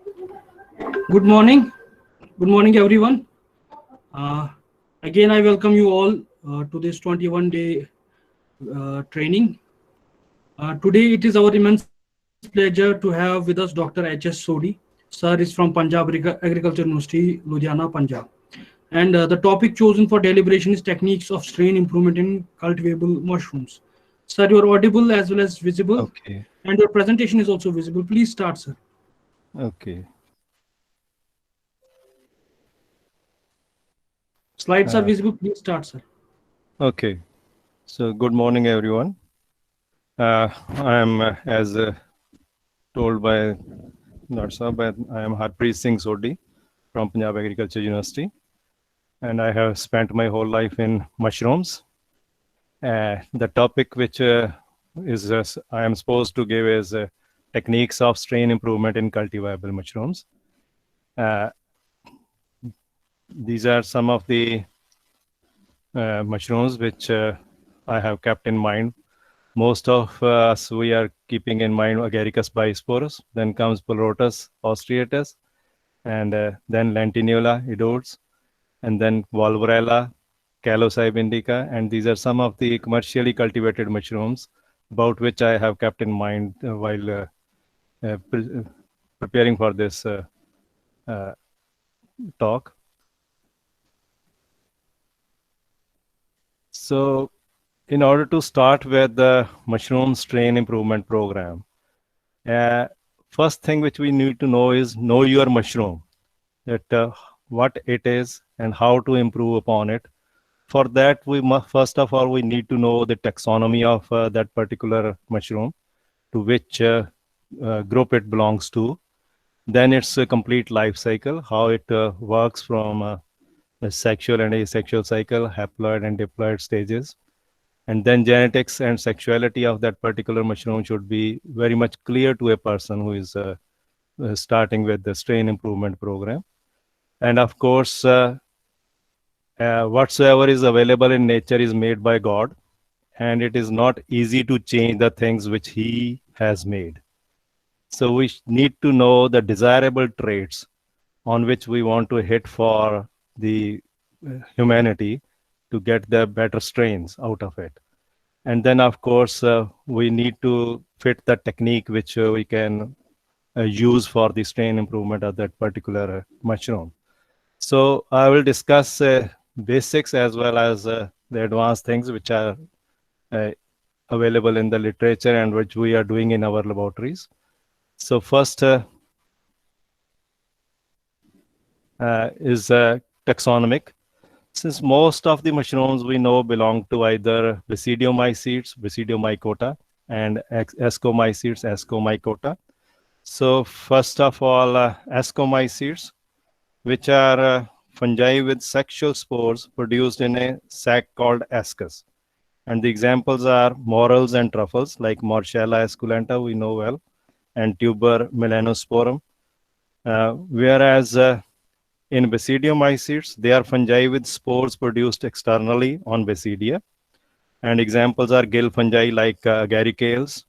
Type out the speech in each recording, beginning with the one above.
Good morning. Good morning, everyone. Uh, Again, I welcome you all to this 21-day training. Today, it is our immense pleasure to have with us Dr. H.S. Sodi. Sir is from Punjab Agriculture University, Ludhiana, Punjab. And the topic chosen for deliberation is techniques of strain improvement in cultivable mushrooms. Sir, you are audible as well as visible, Okay, and your presentation is also visible. Please start, sir. okay. Slides are Uh, visible. Please start, sir. okay. So, good morning, everyone. I am, as told by Narsab, I am Harpreet Singh Sodhi from Punjab Agriculture University, and I have spent my whole life in mushrooms. The topic which I am supposed to give is techniques of strain improvement in cultivable mushrooms. Uh, these are some of the mushrooms which I have kept in mind. Most of us, we are keeping in mind Agaricus bisporus, then comes Pleurotus austriatus, and then Lentinula idodes, and then Volvorella, Calocybe indica, and these are some of the commercially cultivated mushrooms about which I have kept in mind while preparing for this uh, talk. So, in order to start with the mushroom strain improvement program, Uh, first thing which we need to know is know your mushroom, that what it is and how to improve upon it. For that, we must first of all we need to know the taxonomy of that particular mushroom, to which group it belongs to. Then its a complete life cycle, how it works from the sexual and asexual cycle, haploid and diploid stages, and then genetics and sexuality of that particular mushroom should be very much clear to a person who is starting with the strain improvement program. And of course, whatsoever is available in nature is made by God, and it is not easy to change the things which He has made. So we need to know the desirable traits on which we want to hit for the humanity to get the better strains out of it. And then, of course, we need to fit the technique which we can use for the strain improvement of that particular mushroom. So I will discuss basics as well as the advanced things which are uh, available in the literature and which we are doing in our laboratories. So first is taxonomic. Since most of the mushrooms we know belong to either Basidiomycetes, Basidiomycota, and Ascomycetes, Ascomycota. So first of all, Ascomycetes, which are fungi with sexual spores produced in a sac called ascus. And the examples are morels and truffles, like Morchella esculenta, we know well, and tuber melanosporum. Whereas in Basidiomycetes, they are fungi with spores produced externally on Basidia. And examples are gill fungi like agaricales,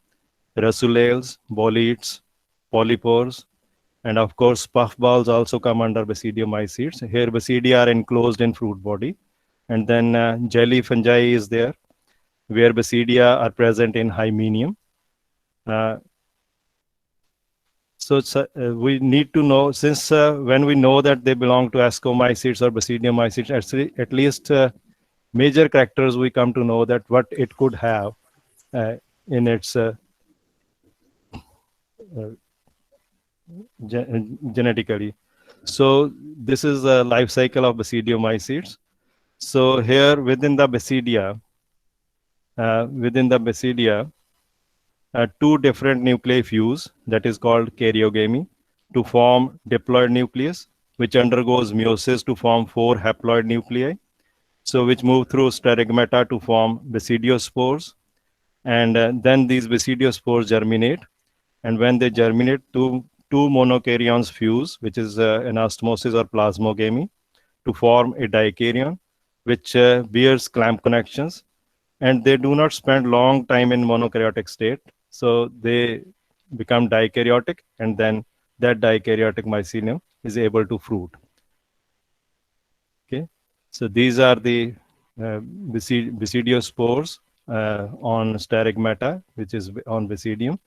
rasulales, boletes, polypores, and of course, puffballs also come under Basidiomycetes. Here, Basidia are enclosed in fruit body. And then jelly fungi is there, where Basidia are present in hymenium. Uh, So we need to know, since when we know that they belong to Ascomycetes or Basidiomycetes, at least major characters we come to know that what it could have in its uh, genetically. So this is the life cycle of Basidiomycetes. So here within the Basidia, two different nuclei fuse, that is called karyogamy, to form diploid nucleus, which undergoes meiosis to form four haploid nuclei, so which move through sterigmata to form basidiospores. And then these basidiospores germinate. And when they germinate, two monokaryons fuse, which is anastomosis or plasmogamy, to form a dikaryon, which bears clamp connections. And they do not spend long time in monokaryotic state. So they become dikaryotic and then that dikaryotic mycelium is able to fruit. Okay, so these are the basidiospores on Sterigmata, which is on Basidium.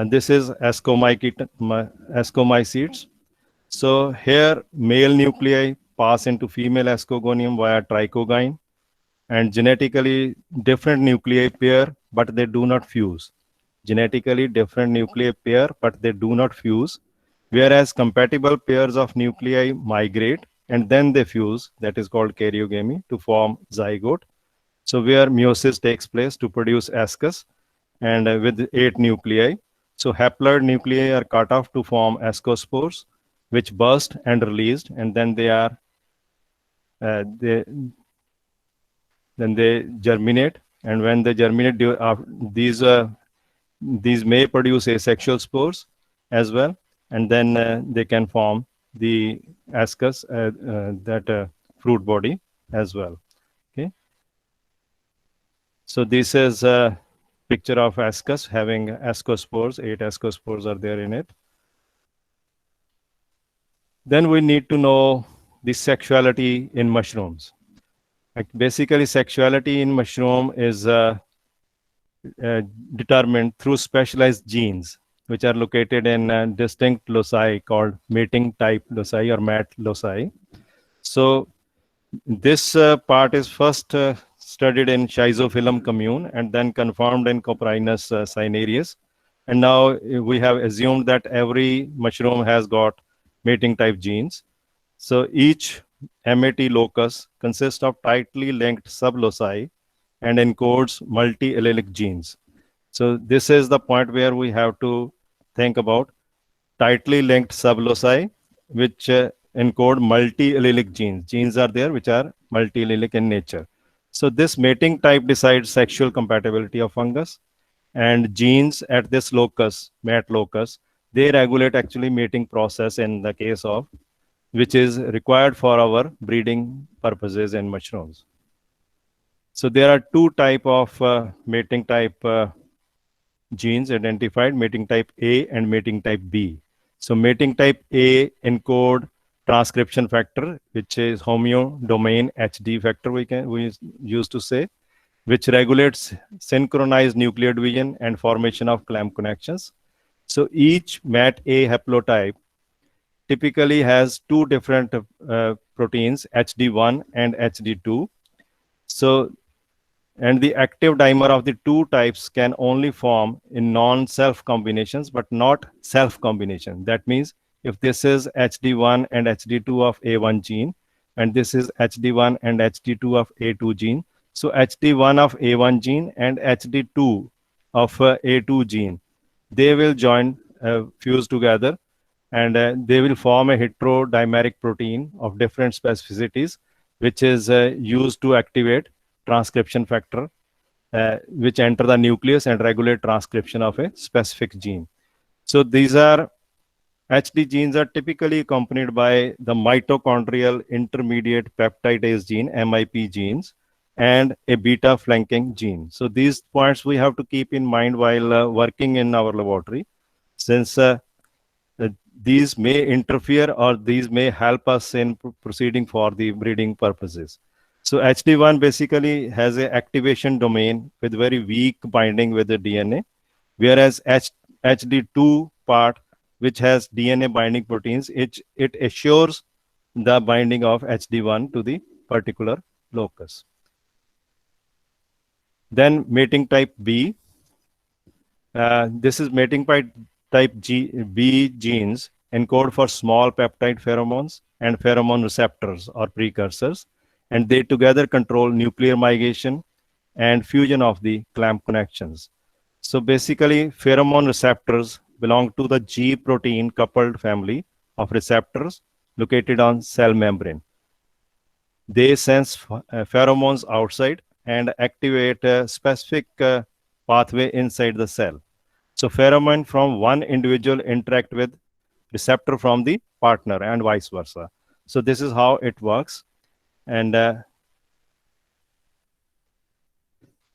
This is ascomycetes. So here male nuclei pass into female ascogonium via trichogyne, and genetically different nuclei pair, but they do not fuse. Genetically different nuclei pair, but they do not fuse, whereas compatible pairs of nuclei migrate and then they fuse, that is called karyogamy, to form zygote. So where meiosis takes place to produce ascus, and with 8 nuclei. So haploid nuclei are cut off to form ascospores, which burst and released, and then they germinate. And when they germinate, these may produce asexual spores as well, and then they can form the ascus, that fruit body as well. Okay. So this is a picture of ascus having ascospores. 8 ascospores are there in it. Then we need to know the sexuality in mushrooms. Like basically, sexuality in mushroom is determined through specialized genes, which are located in distinct loci called mating type loci or mat loci. So this part is first studied in Schizophyllum commune and then confirmed in Coprinus cinereus. And now we have assumed that every mushroom has got mating type genes. So each MAT locus consists of tightly linked subloci and encodes multi-allelic genes. So this is the point where we have to think about tightly linked subloci, which encode multi-allelic genes. Genes are there which are multi-allelic in nature. So this mating type decides sexual compatibility of fungus, and genes at this locus, mat locus, they regulate actually mating process in the case of, which is required for our breeding purposes in mushrooms. So there are 2 type of mating type genes identified, mating type A and mating type B. So mating type A encode transcription factor, which is homeodomain HD factor, we used to say, which regulates synchronized nuclear division and formation of clamp connections. So each MAT A haplotype typically has 2 different proteins, HD1 and HD2. So, and the active dimer of the 2 types can only form in non-self combinations, but not self combination. That means if this is HD1 and HD2 of A1 gene, and this is HD1 and HD2 of A2 gene, so HD1 of A1 gene and HD2 of A2 gene, they will join, fuse together, and they will form a heterodimeric protein of different specificities, which is used to activate transcription factor, which enter the nucleus and regulate transcription of a specific gene. So these are HD genes are typically accompanied by the mitochondrial intermediate peptidase gene, MIP genes, and a beta flanking gene. So these points we have to keep in mind while working in our laboratory, since these may interfere or these may help us in proceeding for the breeding purposes. So HD1 basically has an activation domain with very weak binding with the DNA, whereas HD2 part, which has DNA binding proteins, it assures the binding of HD1 to the particular locus. Then mating type B. This is mating type B genes encode for small peptide pheromones and pheromone receptors or precursors, and they together control nuclear migration and fusion of the clamp connections. So basically, pheromone receptors belong to the G protein coupled family of receptors located on cell membrane. They sense pheromones outside and activate a specific pathway inside the cell. So pheromone from one individual interact with receptor from the partner and vice versa. So this is how it works. And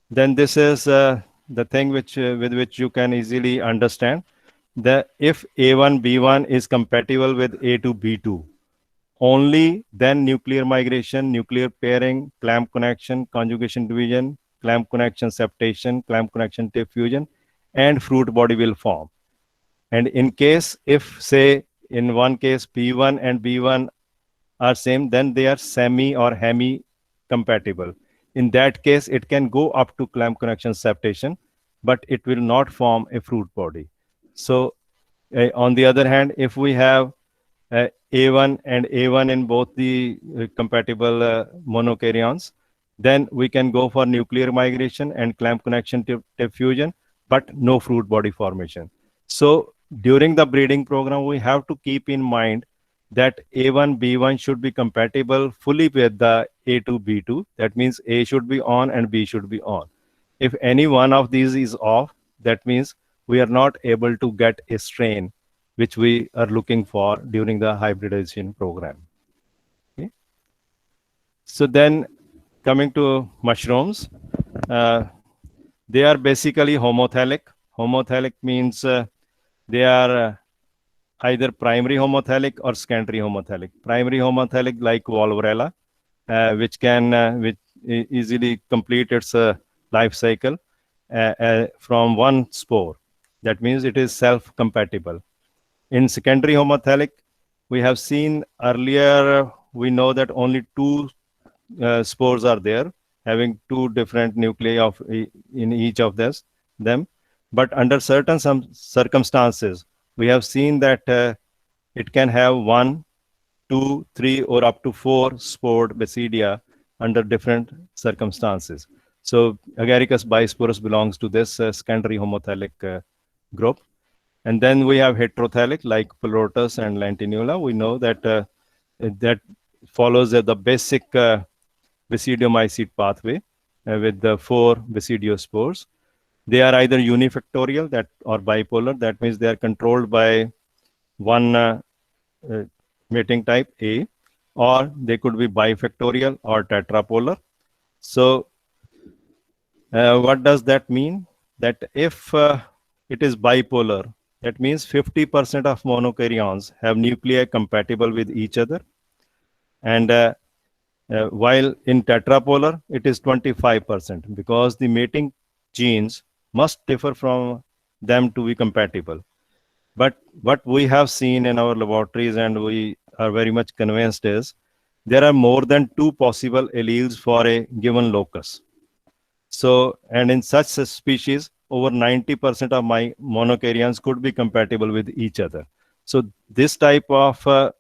then this is the thing which with which you can easily understand that if A1 B1 is compatible with A2 B2, only then nuclear migration, nuclear pairing, clamp connection, conjugation division, clamp connection septation, clamp connection tip fusion, and fruit body will form. And in case if say in one case P1 and B1 are same, then they are semi or hemi compatible. In that case, it can go up to clamp connection septation, but it will not form a fruit body. So on the other hand, if we have A1 and A1 in both the compatible monokaryons, then we can go for nuclear migration and clamp connection tip fusion, but no fruit body formation. So during the breeding program, we have to keep in mind that A1, B1 should be compatible fully with the A2, B2. That means A should be on and B should be on. If any one of these is off, that means we are not able to get a strain which we are looking for during the hybridization program. Okay. So then coming to mushrooms, they are basically homothallic. Homothallic means they are either primary homothallic or secondary homothallic. Primary homothallic like Volvarella, which can which easily complete its life cycle from one spore. That means it is self-compatible. In secondary homothallic, we have seen earlier, we know that only two spores are there, having two different nuclei of in each of them. But under certain some circumstances, we have seen that it can have 1, 2, 3, or up to 4 spored basidia under different circumstances. So Agaricus bisporus belongs to this secondary homothallic group. And then we have heterothallic like Pleurotus and Lantinula. We know that that follows the basic basidiomycete pathway with the 4 basidiospores. They are either unifactorial or bipolar. That means they are controlled by one mating type A, or they could be bifactorial or tetrapolar. So what does that mean? That if it is bipolar, that means 50% of monokaryons have nuclei compatible with each other. And while in tetrapolar, it is 25% because the mating genes must differ from them to be compatible. But what we have seen in our laboratories and we are very much convinced is there are more than 2 possible alleles for a given locus. So, and in such a species, over 90% of my monokaryons could be compatible with each other. So this type of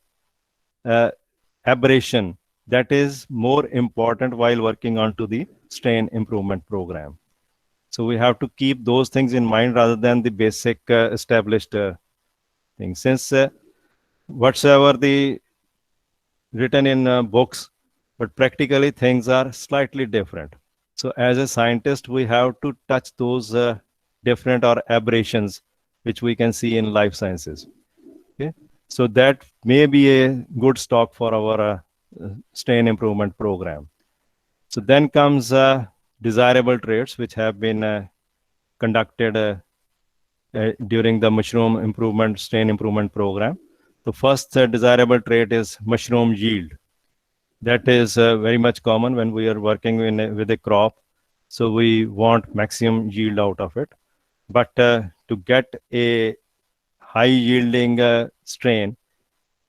aberration, that is more important while working on to the strain improvement program. So we have to keep those things in mind rather than the basic established things. Since whatsoever the written in books, but practically things are slightly different. So as a scientist, we have to touch those different or aberrations which we can see in life sciences. Okay, so that may be a good stock for our strain improvement program. So then comes desirable traits which have been conducted during the mushroom improvement strain improvement program. The first desirable trait is mushroom yield. That is very much common when we are working with a crop. So we want maximum yield out of it. But to get a high yielding strain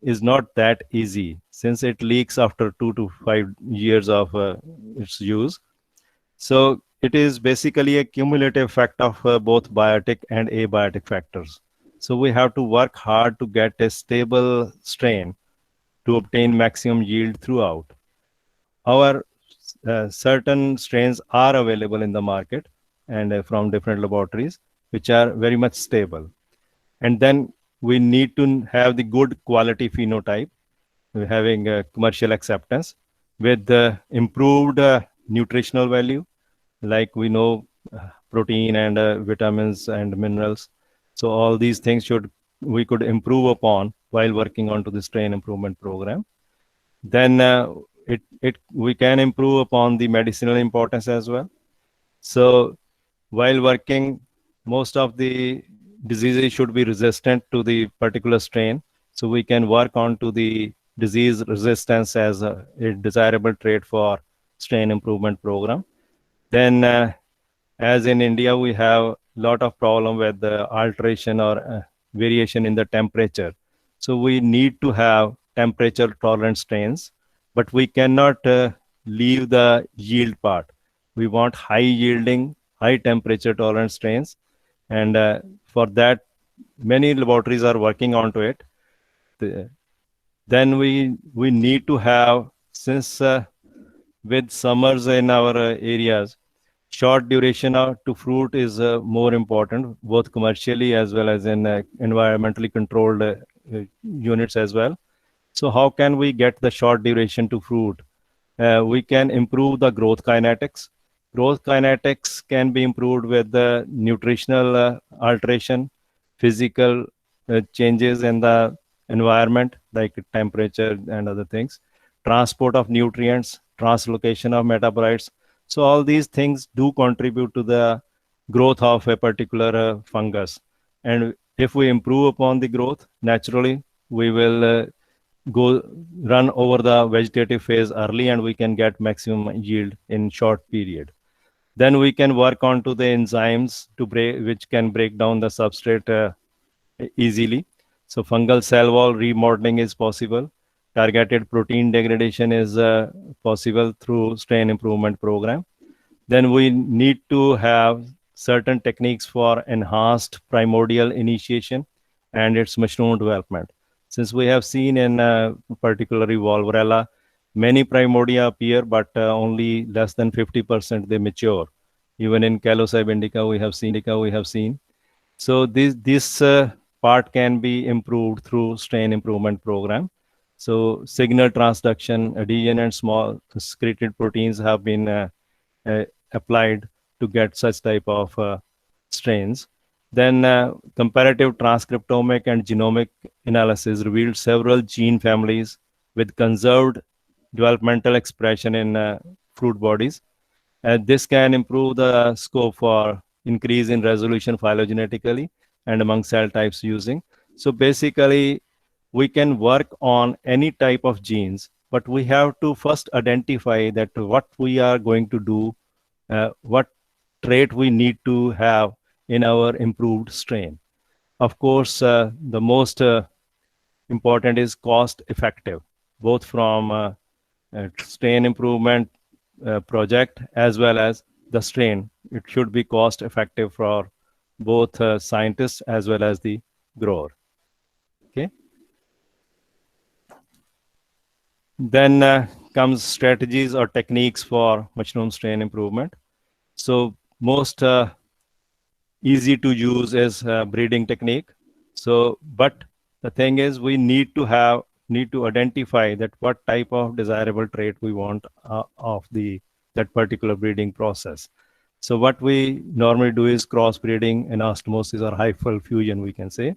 is not that easy since it leaks after 2 to 5 years of its use. So it is basically a cumulative effect of both biotic and abiotic factors. So we have to work hard to get a stable strain to obtain maximum yield throughout. Our certain strains are available in the market and from different laboratories, which are very much stable. And then we need to have the good quality phenotype, having commercial acceptance with improved nutritional value, like we know protein and vitamins and minerals. So all these things we could improve upon while working on to the strain improvement program. Then we can improve upon the medicinal importance as well. So while working, most of the diseases should be resistant to the particular strain. So we can work on to the disease resistance as a desirable trait for strain improvement program. Then as in India, we have a lot of problem with the alteration or variation in the temperature. So we need to have temperature tolerant strains, but we cannot leave the yield part. We want high yielding, high temperature tolerant strains. And for that, many laboratories are working onto it. Then we need to have, since with summers in our areas, short duration to fruit is more important, both commercially as well as in environmentally controlled units as well. So how can we get the short duration to fruit? We can improve the growth kinetics. Growth kinetics can be improved with the nutritional alteration, physical changes in the environment, like temperature and other things, transport of nutrients, translocation of metabolites. So all these things do contribute to the growth of a particular fungus. And if we improve upon the growth, naturally, we will go run over the vegetative phase early and we can get maximum yield in short period. Then we can work on to the enzymes to break, which can break down the substrate easily. So fungal cell wall remodeling is possible. Targeted protein degradation is possible through strain improvement program. Then we need to have certain techniques for enhanced primordial initiation and its mushroom development. Since we have seen in particularly Volvarella, many primordia appear, but only less than 50% they mature. Even in Calocybe indica, we have seen. So this part can be improved through strain improvement program. So signal transduction, adhesion, and small secreted proteins have been applied to get such type of strains. Then comparative transcriptomic and genomic analysis revealed several gene families with conserved developmental expression in fruit bodies. And this can improve the scope for increase in resolution phylogenetically and among cell types using. So basically, we can work on any type of genes, but we have to first identify that what we are going to do, what trait we need to have in our improved strain. Of course, the most important is cost effective, both from strain improvement project as well as the strain. It should be cost effective for both scientists as well as the grower. Okay. Then comes strategies or techniques for mushroom strain improvement. So most easy to use is breeding technique. So, but the thing is, we need to identify that what type of desirable trait we want of that particular breeding process. So what we normally do is crossbreeding, anastomosis, or hyphal fusion, we can say.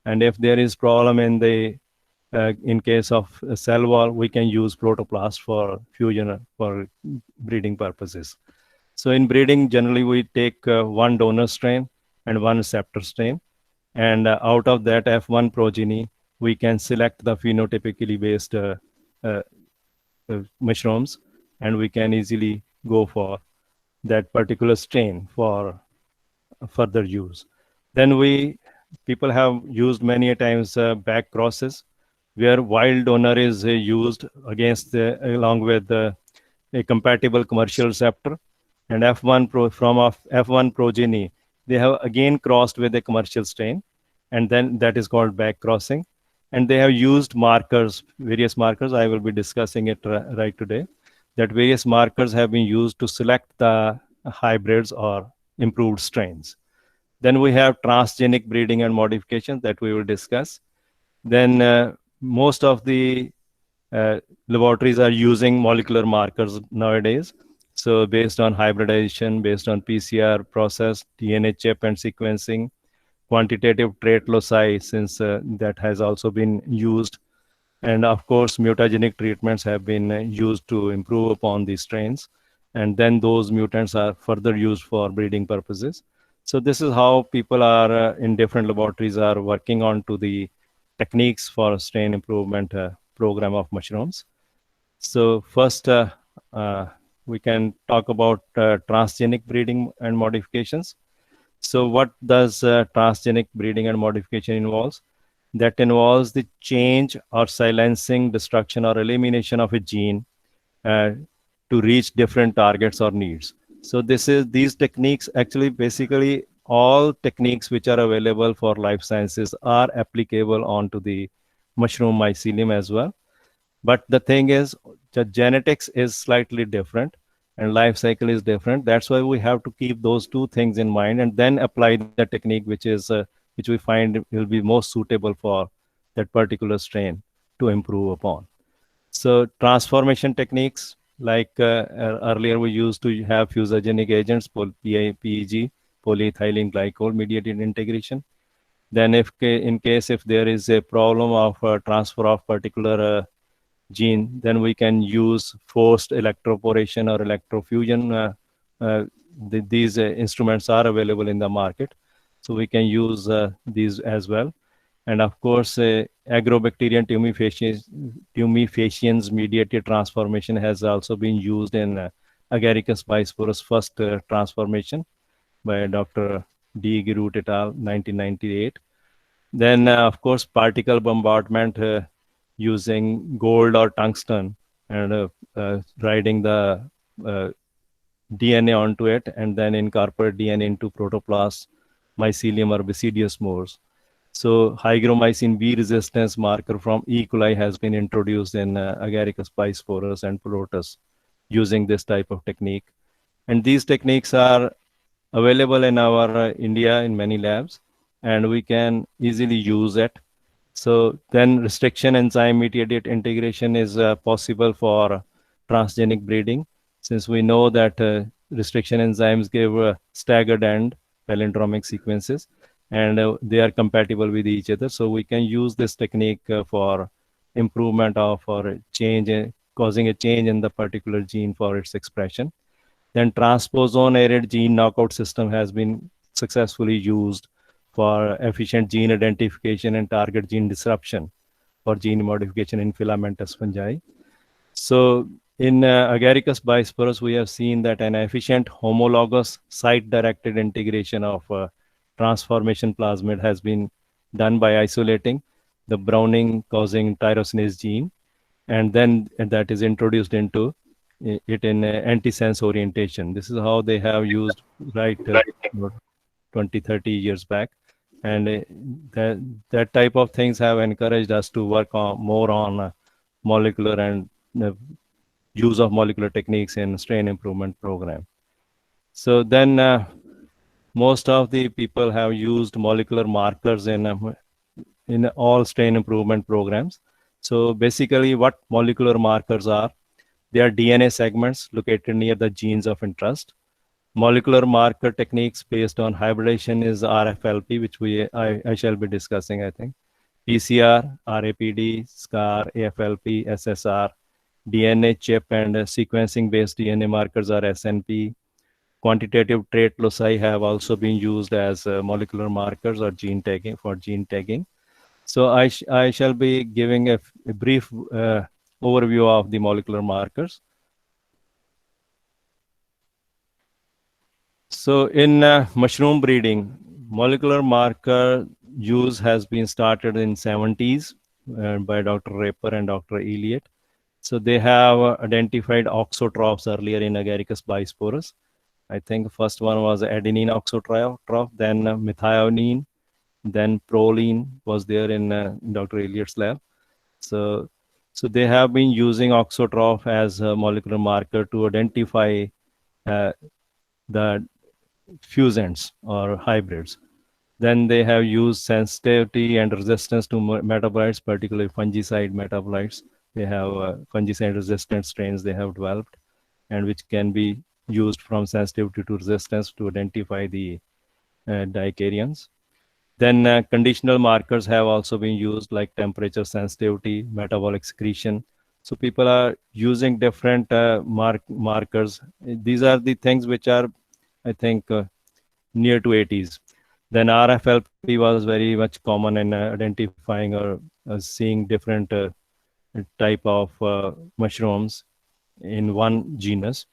And if there is problem in case of a cell wall, we can use protoplast for fusion for breeding purposes. So in breeding, generally we take one donor strain and one receptor strain. And out of that F1 progeny, we can select the phenotypically based mushrooms, and we can easily go for that particular strain for further use. Then people have used many times back crosses, where wild donor is used against along with a compatible commercial receptor, and from F1 progeny, they have again crossed with a commercial strain, and then that is called back crossing. And they have used markers, various markers. I will be discussing it right today. That various markers have been used to select the hybrids or improved strains. Then we have transgenic breeding and modifications that we will discuss. Then most of the laboratories are using molecular markers nowadays. So based on hybridization, based on PCR process, DNA chip and sequencing, quantitative trait loci, since that has also been used. And of course, mutagenic treatments have been used to improve upon these strains. and then those mutants are further used for breeding purposes. So this is how people are in different laboratories are working on to the techniques for strain improvement program of mushrooms. So first, we can talk about transgenic breeding and modifications. So what does transgenic breeding and modification involves? That involves the change or silencing, destruction or elimination of a gene uh, to reach different targets or needs. So these techniques actually basically all techniques which are available for life sciences are applicable onto the mushroom mycelium as well. But the thing is, the genetics is slightly different and life cycle is different. That's why we have to keep those two things in mind and then apply the technique which we find will be most suitable for that particular strain to improve upon. So transformation techniques, like earlier we used to have fusogenic agents, PEG, polyethylene glycol mediated integration. Then in case if there is a problem of transfer of particular gene, then we can use forced electroporation or electrofusion. These instruments are available in the market, so we can use these as well. And of course, agrobacterium tumefaciens mediated transformation has also been used in Agaricus bisporus first transformation by Dr. D. Giroux et al. 1998. Then, of course, particle bombardment using gold or tungsten and writing the DNA onto it and then incorporate DNA into protoplast, mycelium or basidiosmores. So hygromycin B resistance marker from E. coli has been introduced in Agaricus bisporus and Plotus using this type of technique. And these techniques are available in our India in many labs, and we can easily use it. So then restriction enzyme mediated integration is possible for transgenic breeding, since we know that restriction enzymes give staggered end palindromic sequences, and they are compatible with each other. So we can use this technique for improvement of or change, causing a change in the particular gene for its expression. Then transposon-aided gene knockout system has been successfully used for efficient gene identification and target gene disruption for gene modification in filamentous fungi. So in Agaricus bisporus, we have seen that an efficient homologous site-directed integration of transformation plasmid has been done by isolating the browning causing tyrosinase gene, and then that is introduced into it in antisense orientation. This is how they have used right 20, 30 years back. And that type of things have encouraged us to work on more on molecular and use of molecular techniques in strain improvement program. So then most of the people have used molecular markers in all strain improvement programs. So basically what molecular markers are, they are DNA segments located near the genes of interest. Molecular marker techniques based on hybridization is RFLP, which I shall be discussing, I think. PCR, RAPD, SCAR, AFLP, SSR, DNA chip and sequencing-based DNA markers are SNP. Quantitative trait loci have also been used as molecular markers or gene tagging for gene tagging. So I shall be giving a brief overview of the molecular markers. So in mushroom breeding, molecular marker use has been started in 70s by Dr. Raper and Dr. Elliott. So they have identified auxotrophs earlier in Agaricus bisporus. I think the first one was adenine auxotroph, then methionine, then proline was there in Dr. Elliott's lab. So they have been using auxotroph as a molecular marker to identify the fusants or hybrids. Then they have used sensitivity and resistance to metabolites, particularly fungicide metabolites. They have fungicide resistant strains they have developed, and which can be used from sensitivity to resistance to identify the dikaryotes. Then conditional markers have also been used, like temperature sensitivity, metabolic secretion, So people are using different markers. These are the things which are, I think, near to 80s. Then RFLP was very much common in identifying or seeing different type of mushrooms in one genus.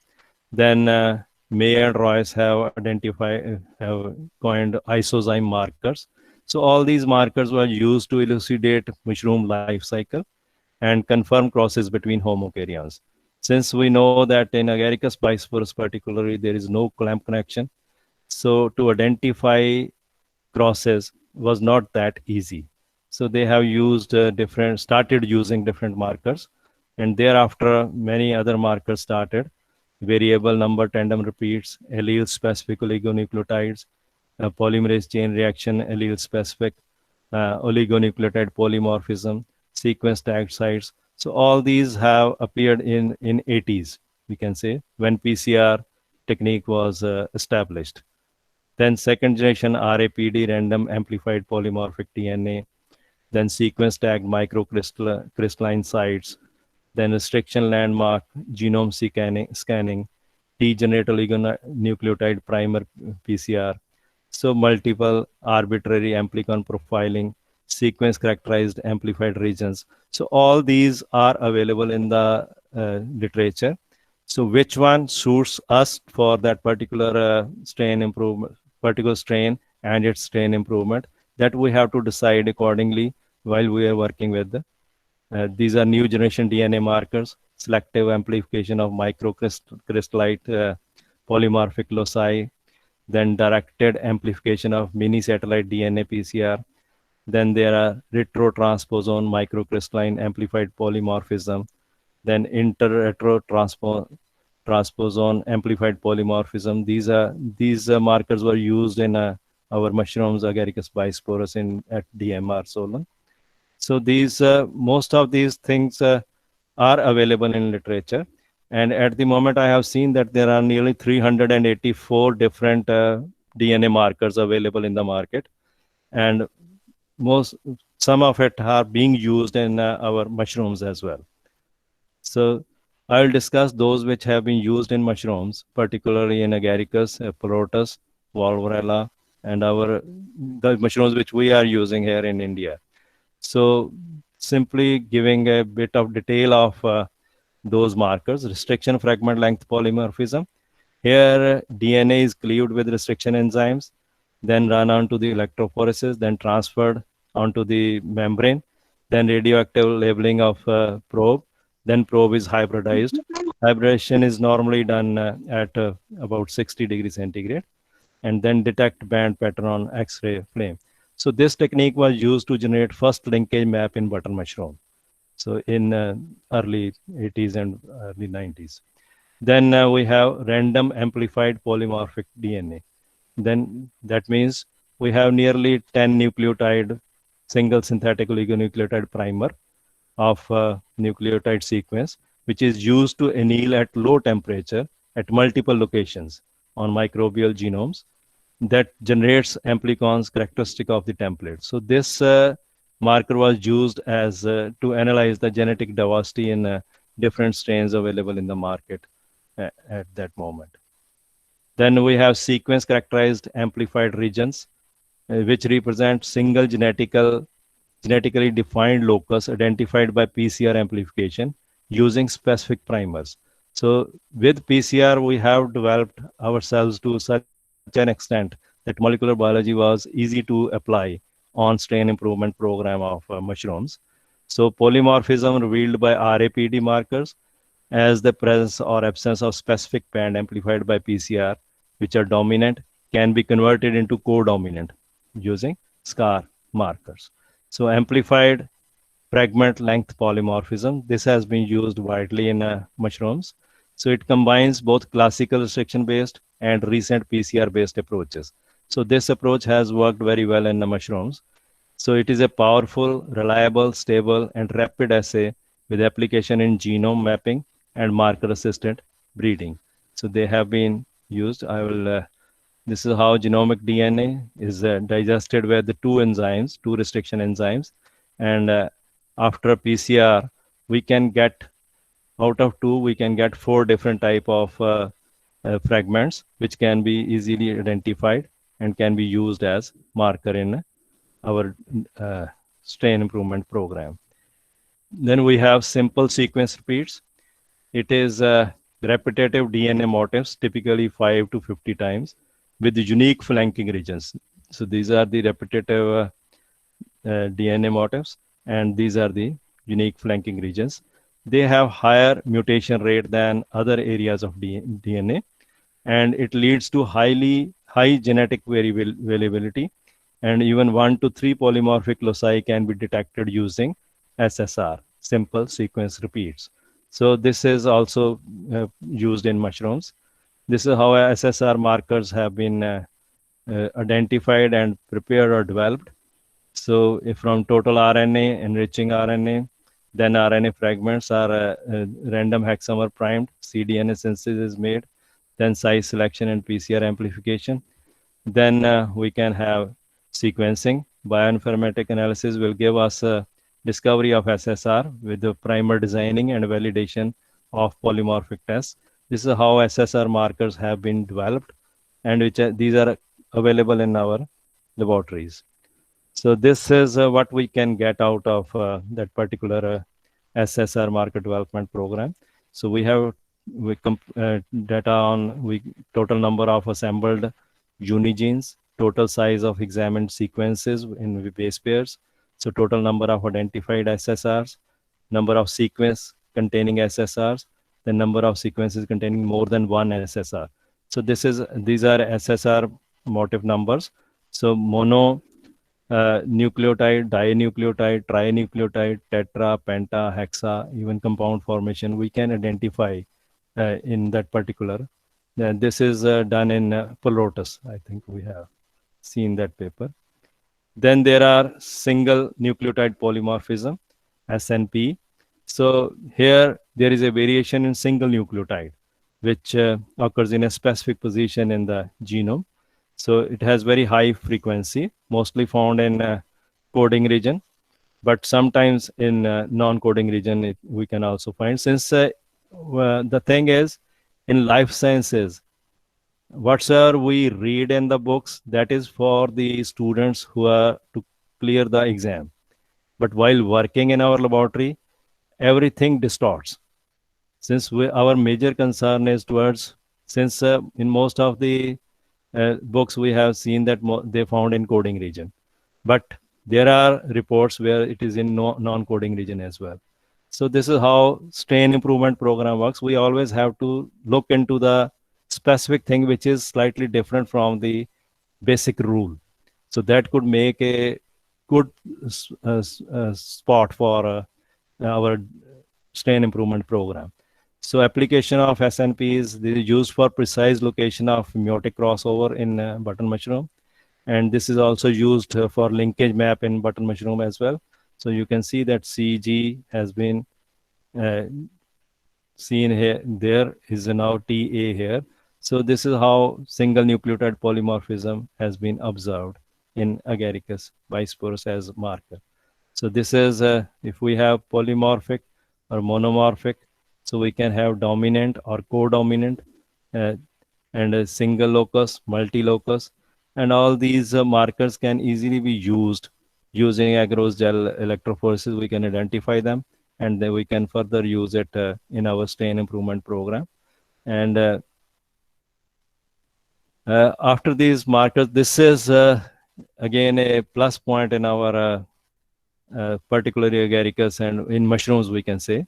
Then May and Royce have coined isozyme markers. So all these markers were used to elucidate mushroom life cycle and confirm crosses between homokaryons. Since we know that in Agaricus bisporus particularly, there is no clamp connection, so to identify crosses was not that easy. So they have used started using different markers, and thereafter many other markers started. Variable number tandem repeats, allele specific oligonucleotides, polymerase chain reaction, allele specific, oligonucleotide polymorphism, sequence tagged sites. So all these have appeared in 80s, we can say, when PCR technique was established. Then second generation RAPD, random amplified polymorphic DNA, then sequence tagged microcrystalline sites, then restriction landmark, genome scanning, T-generate oligonucleotide primer PCR, so multiple arbitrary amplicon profiling, sequence characterized amplified regions. So all these are available in the literature. So which one suits us for that particular strain improvement, particular strain and its strain improvement, that we have to decide accordingly while we are working with. These are new generation DNA markers, selective amplification of microcrystallite polymorphic loci, then directed amplification of mini satellite DNA PCR. Then there are retrotransposon microcrystalline amplified polymorphism, then inter-retrotransposon amplified polymorphism. These markers were used in our mushrooms Agaricus bisporus at DMR Solon. So these most of these things are available in literature. And at the moment, I have seen that there are nearly 384 different DNA markers available in the market. And some of it are being used in our mushrooms as well. So I'll discuss those which have been used in mushrooms, particularly in Agaricus, Plotus, Volvarella, and the mushrooms which we are using here in India. So simply giving a bit of detail of those markers: restriction fragment length polymorphism. Here DNA is cleaved with restriction enzymes, then run onto the electrophoresis, then transferred onto the membrane, then radioactive labeling of probe, then probe is hybridized. Hybridization is normally done at about 60 degrees centigrade, and then detect band pattern on X-ray flame. So this technique was used to generate first linkage map in button mushroom. So in early 80s and early 90s. Then we have random amplified polymorphic DNA. Then that means we have nearly 10 nucleotide single synthetic oligonucleotide primer of nucleotide sequence, which is used to anneal at low temperature at multiple locations on microbial genomes, that generates amplicons characteristic of the template. So this marker was used as to analyze the genetic diversity in different strains available in the market at that moment. Then we have sequence characterized amplified regions, which represent single genetically defined locus identified by PCR amplification using specific primers. So with PCR, we have developed ourselves to such an extent that molecular biology was easy to apply on strain improvement program of mushrooms. So polymorphism revealed by RAPD markers as the presence or absence of specific band amplified by PCR, which are dominant, can be converted into co-dominant using SCAR markers. So amplified fragment length polymorphism, this has been used widely in mushrooms. So it combines both classical restriction-based and recent PCR-based approaches. So this approach has worked very well in the mushrooms. So it is a powerful, reliable, stable, and rapid assay with application in genome mapping and marker-assisted breeding. So they have been used. This is how genomic DNA is digested with the two restriction enzymes. And after PCR, we can get out of 2 we can get 4 different type of fragments which can be easily identified and can be used as marker in our strain improvement program. Then we have simple sequence repeats. It is repetitive DNA motifs, typically 5 to 50 times, with unique flanking regions. So these are the repetitive DNA motifs, and these are the unique flanking regions. They have higher mutation rate than other areas of DNA, and it leads to high genetic variability, and even 1 to 3 polymorphic loci can be detected using SSR, simple sequence repeats. So this is also used in mushrooms. This is how SSR markers have been identified and prepared or developed. So if from total RNA, enriching RNA, then RNA fragments are random hexamer primed, cDNA synthesis is made, then size selection and PCR amplification. Then we can have sequencing. Bioinformatic analysis will give us a discovery of SSR with the primer designing and validation of polymorphic tests. This is how SSR markers have been developed, and which these are available in our laboratories. So this is what we can get out of that particular SSR marker development program. So we have data on total number of assembled unigenes, total size of examined sequences in base pairs, so total number of identified SSRs, number of sequence containing SSRs, the number of sequences containing more than one SSR. So these are SSR motif numbers. So mono nucleotide, dinucleotide, trinucleotide, tetra, penta, hexa, even compound formation, we can identify in that particular. This is done in Pulrotus. I think we have seen that paper. Then there are single nucleotide polymorphism, SNP. So here there is a variation in single nucleotide, which occurs in a specific position in the genome. So it has very high frequency, mostly found in coding region, but sometimes in non-coding region we can also find. Since the thing is, in life sciences, whatsoever we read in the books, that is for the students who are to clear the exam. But while working in our laboratory, everything distorts. Since our major concern is towards, since in most of the books we have seen that they found in coding region, but there are reports where it is in non-coding region as well. So this is how strain improvement program works. We always have to look into the specific thing which is slightly different from the basic rule. So that could make a good spot for our strain improvement program. So application of SNP is used for precise location of meiotic crossover in button mushroom. And this is also used for linkage map in button mushroom as well. So you can see that CG has been seen here. There is now TA here. So this is how single nucleotide polymorphism has been observed in Agaricus bisporus as marker. So this is if we have polymorphic or monomorphic, so we can have dominant or co-dominant and a single locus, multi-locus, and all these markers can easily be used using agarose gel electrophoresis. We can identify them, and then we can further use it in our strain improvement program. And after these markers, this is again a plus point in our particularly agaricus and in mushrooms, we can say.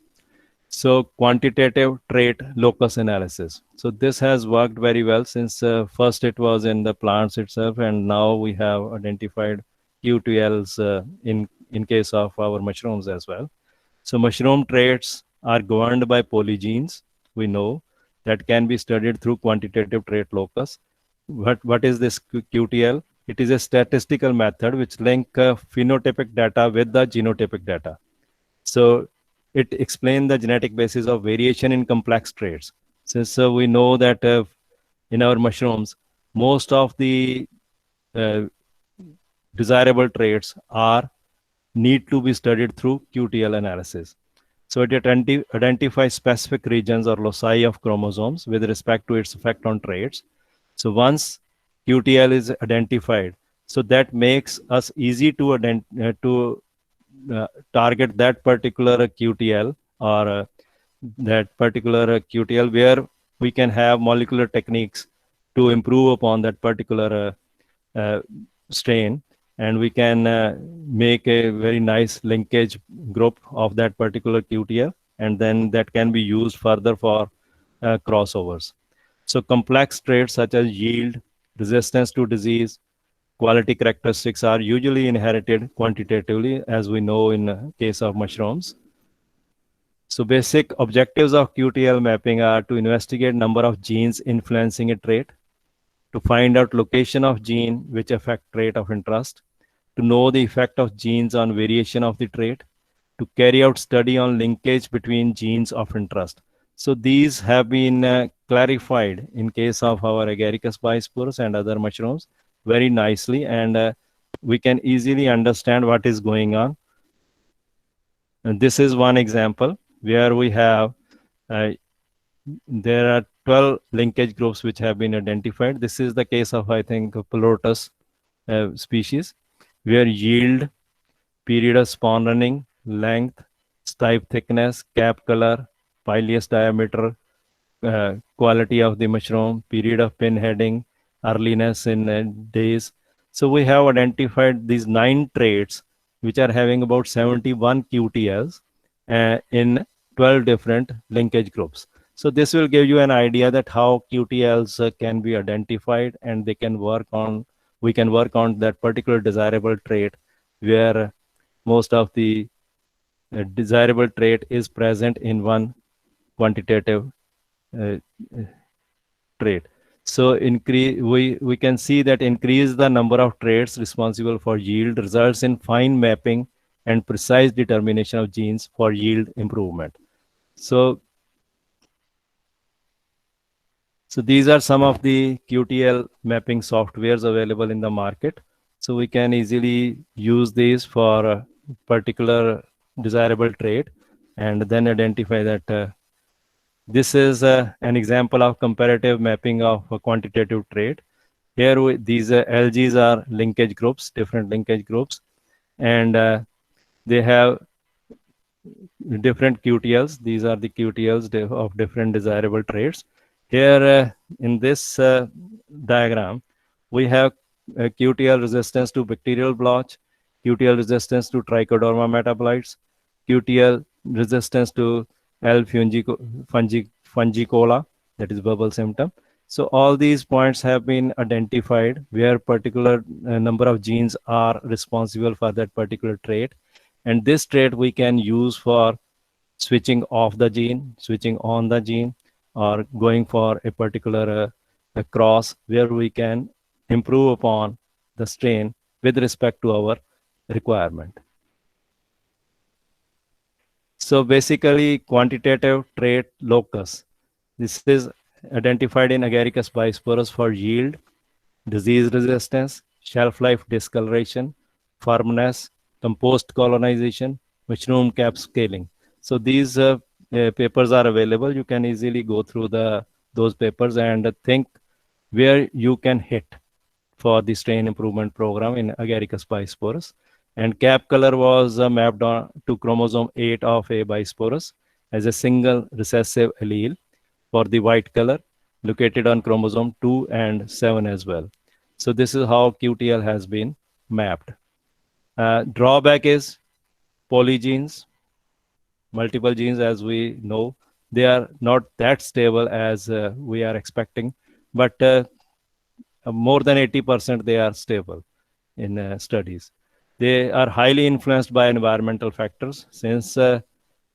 So quantitative trait locus analysis. So this has worked very well since first it was in the plants itself, and now we have identified QTLs in case of our mushrooms as well. So mushroom traits are governed by polygenes. We know that can be studied through quantitative trait locus. What is this QTL? It is a statistical method which link phenotypic data with the genotypic data. So it explains the genetic basis of variation in complex traits. Since we know that in our mushrooms, most of the desirable traits need to be studied through QTL analysis. So it identifies specific regions or loci of chromosomes with respect to its effect on traits. So once QTL is identified, so that makes us easy to target that particular QTL or that particular QTL where we can have molecular techniques to improve upon that particular strain, and we can make a very nice linkage group of that particular QTL, and then that can be used further for crossovers. So complex traits such as yield, resistance to disease, quality characteristics are usually inherited quantitatively, as we know in case of mushrooms. So basic objectives of QTL mapping are to investigate number of genes influencing a trait, to find out location of gene which affect trait of interest, to know the effect of genes on variation of the trait, to carry out study on linkage between genes of interest. So these have been clarified in case of our Agaricus bisporus and other mushrooms very nicely, and we can easily understand what is going on. And this is one example where we have there are 12 linkage groups which have been identified. This is the case of, I think, Pleurotus species, where yield, period of spawn running, length, stipe thickness, cap color, pileus diameter, quality of the mushroom, period of pin heading, earliness in days. So we have identified these 9 traits which are having about 71 QTLs in 12 different linkage groups. So this will give you an idea that how QTLs can be identified, and we can work on that particular desirable trait where most of the desirable trait is present in one quantitative trait. So we can see that increase the number of traits responsible for yield results in fine mapping and precise determination of genes for yield improvement. So these are some of the QTL mapping softwares available in the market. So we can easily use these for a particular desirable trait and then identify that this is an example of comparative mapping of a quantitative trait. Here these LGs are linkage groups, different linkage groups, and they have different QTLs. These are the QTLs of different desirable traits. Here in this diagram, we have QTL resistance to bacterial blotch, QTL resistance to trichoderma metabolites, QTL resistance to L. fungicola, that is bubble symptom. So all these points have been identified where particular number of genes are responsible for that particular trait. And this trait we can use for switching off the gene, switching on the gene, or going for a particular cross where we can improve upon the strain with respect to our requirement. So basically, quantitative trait locus. This is identified in Agaricus bisporus for yield, disease resistance, shelf life discoloration, firmness, compost colonization, mushroom cap scaling. So these papers are available. You can easily go through those papers and think where you can hit for the strain improvement program in Agaricus bisporus. And cap color was mapped on to chromosome 8 of A bisporus as a single recessive allele for the white color located on chromosome 2 and 7 as well. So this is how QTL has been mapped. Drawback is polygenes, multiple genes, as we know. They are not that stable as we are expecting, but more than 80% they are stable in studies. They are highly influenced by environmental factors, since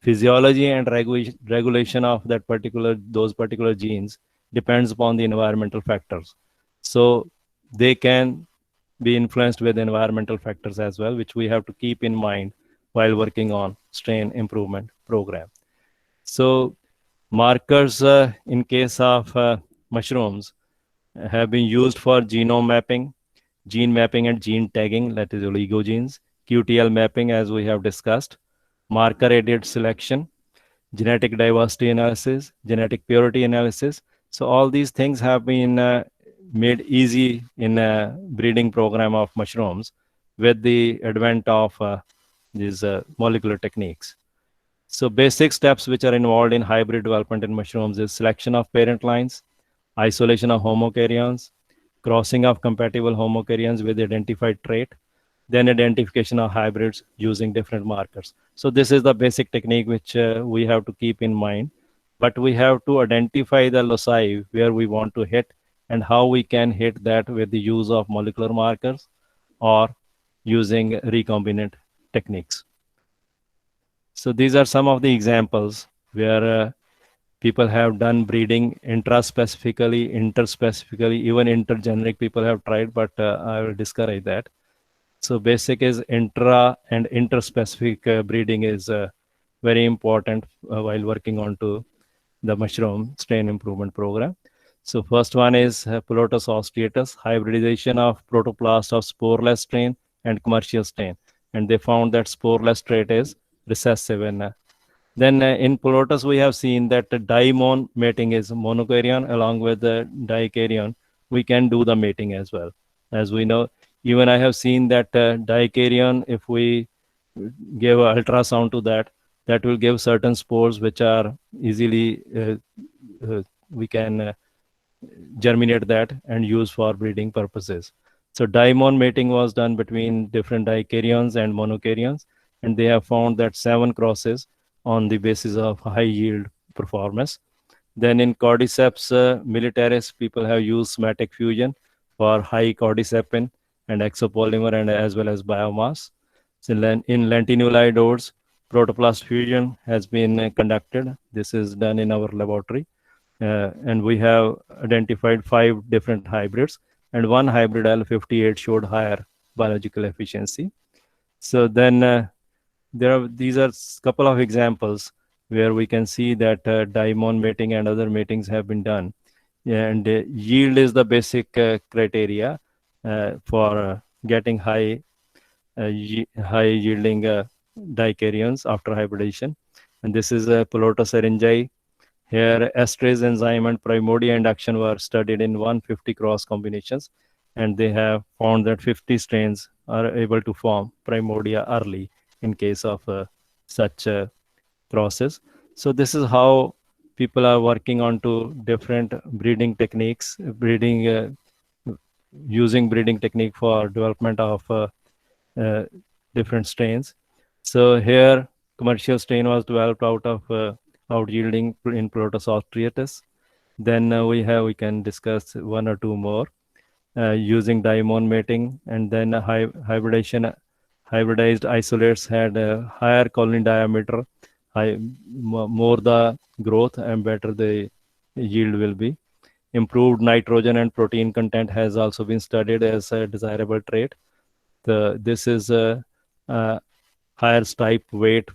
physiology and regulation of those particular genes depends upon the environmental factors. So they can be influenced with environmental factors as well, which we have to keep in mind while working on strain improvement program. So markers in case of mushrooms have been used for genome mapping, gene mapping and gene tagging, that is oligogenes, QTL mapping as we have discussed, marker aided selection genetic diversity analysis, genetic purity analysis. So all these things have been made easy in a breeding program of mushrooms with the advent of these molecular techniques. So basic steps which are involved in hybrid development in mushrooms is selection of parent lines, isolation of homokaryons, crossing of compatible homokaryons with identified trait, then identification of hybrids using different markers. So this is the basic technique which we have to keep in mind, but we have to identify the loci where we want to hit and how we can hit that with the use of molecular markers or using recombinant techniques. So these are some of the examples where people have done breeding intraspecifically, interspecifically, even intergeneric people have tried, but I will discourage that. So basic is intra and interspecific breeding is very important while working on to the mushroom strain improvement program. So first one is Pilotus austriatus, hybridization of protoplast of sporeless strain and commercial strain. And they found that sporeless trait is recessive. And then in Pilotus, we have seen that the dimon mating is monokaryon along with the dikaryon. We can do the mating as well. As we know, even I have seen that dikaryon, if we give an ultrasound to that, that will give certain spores which are easily, we can germinate that and use for breeding purposes. So dimon mating was done between different dicaryons and monokaryons, and they have found that 7 crosses on the basis of high yield performance. Then in Cordyceps militaris, people have used somatic fusion for high cordycepin and exopolymer and as well as biomass. So in lentinulidodes, protoplast fusion has been conducted. This is done in our laboratory. And we have identified 5 different hybrids, and one hybrid L58 showed higher biological efficiency. So then these are a couple of examples where we can see that dimon mating and other matings have been done. And yield is the basic criteria for getting high yielding dicaryons after hybridization. And this is a Pilotus syringae. Here, esterase enzyme and primordia induction were studied in 150 cross combinations, and they have found that 50 strains are able to form primordia early in case of such crosses. So this is how people are working on to different breeding techniques, using breeding technique for development of different strains. So here, commercial strain was developed out of out yielding in Pilotus austriatus. Then we can discuss 1 or 2 more using dimon mating, and then hybridization. Hybridized isolates had a higher colony diameter, more the growth and better the yield will be. Improved nitrogen and protein content has also been studied as a desirable trait. This is a higher stipe weight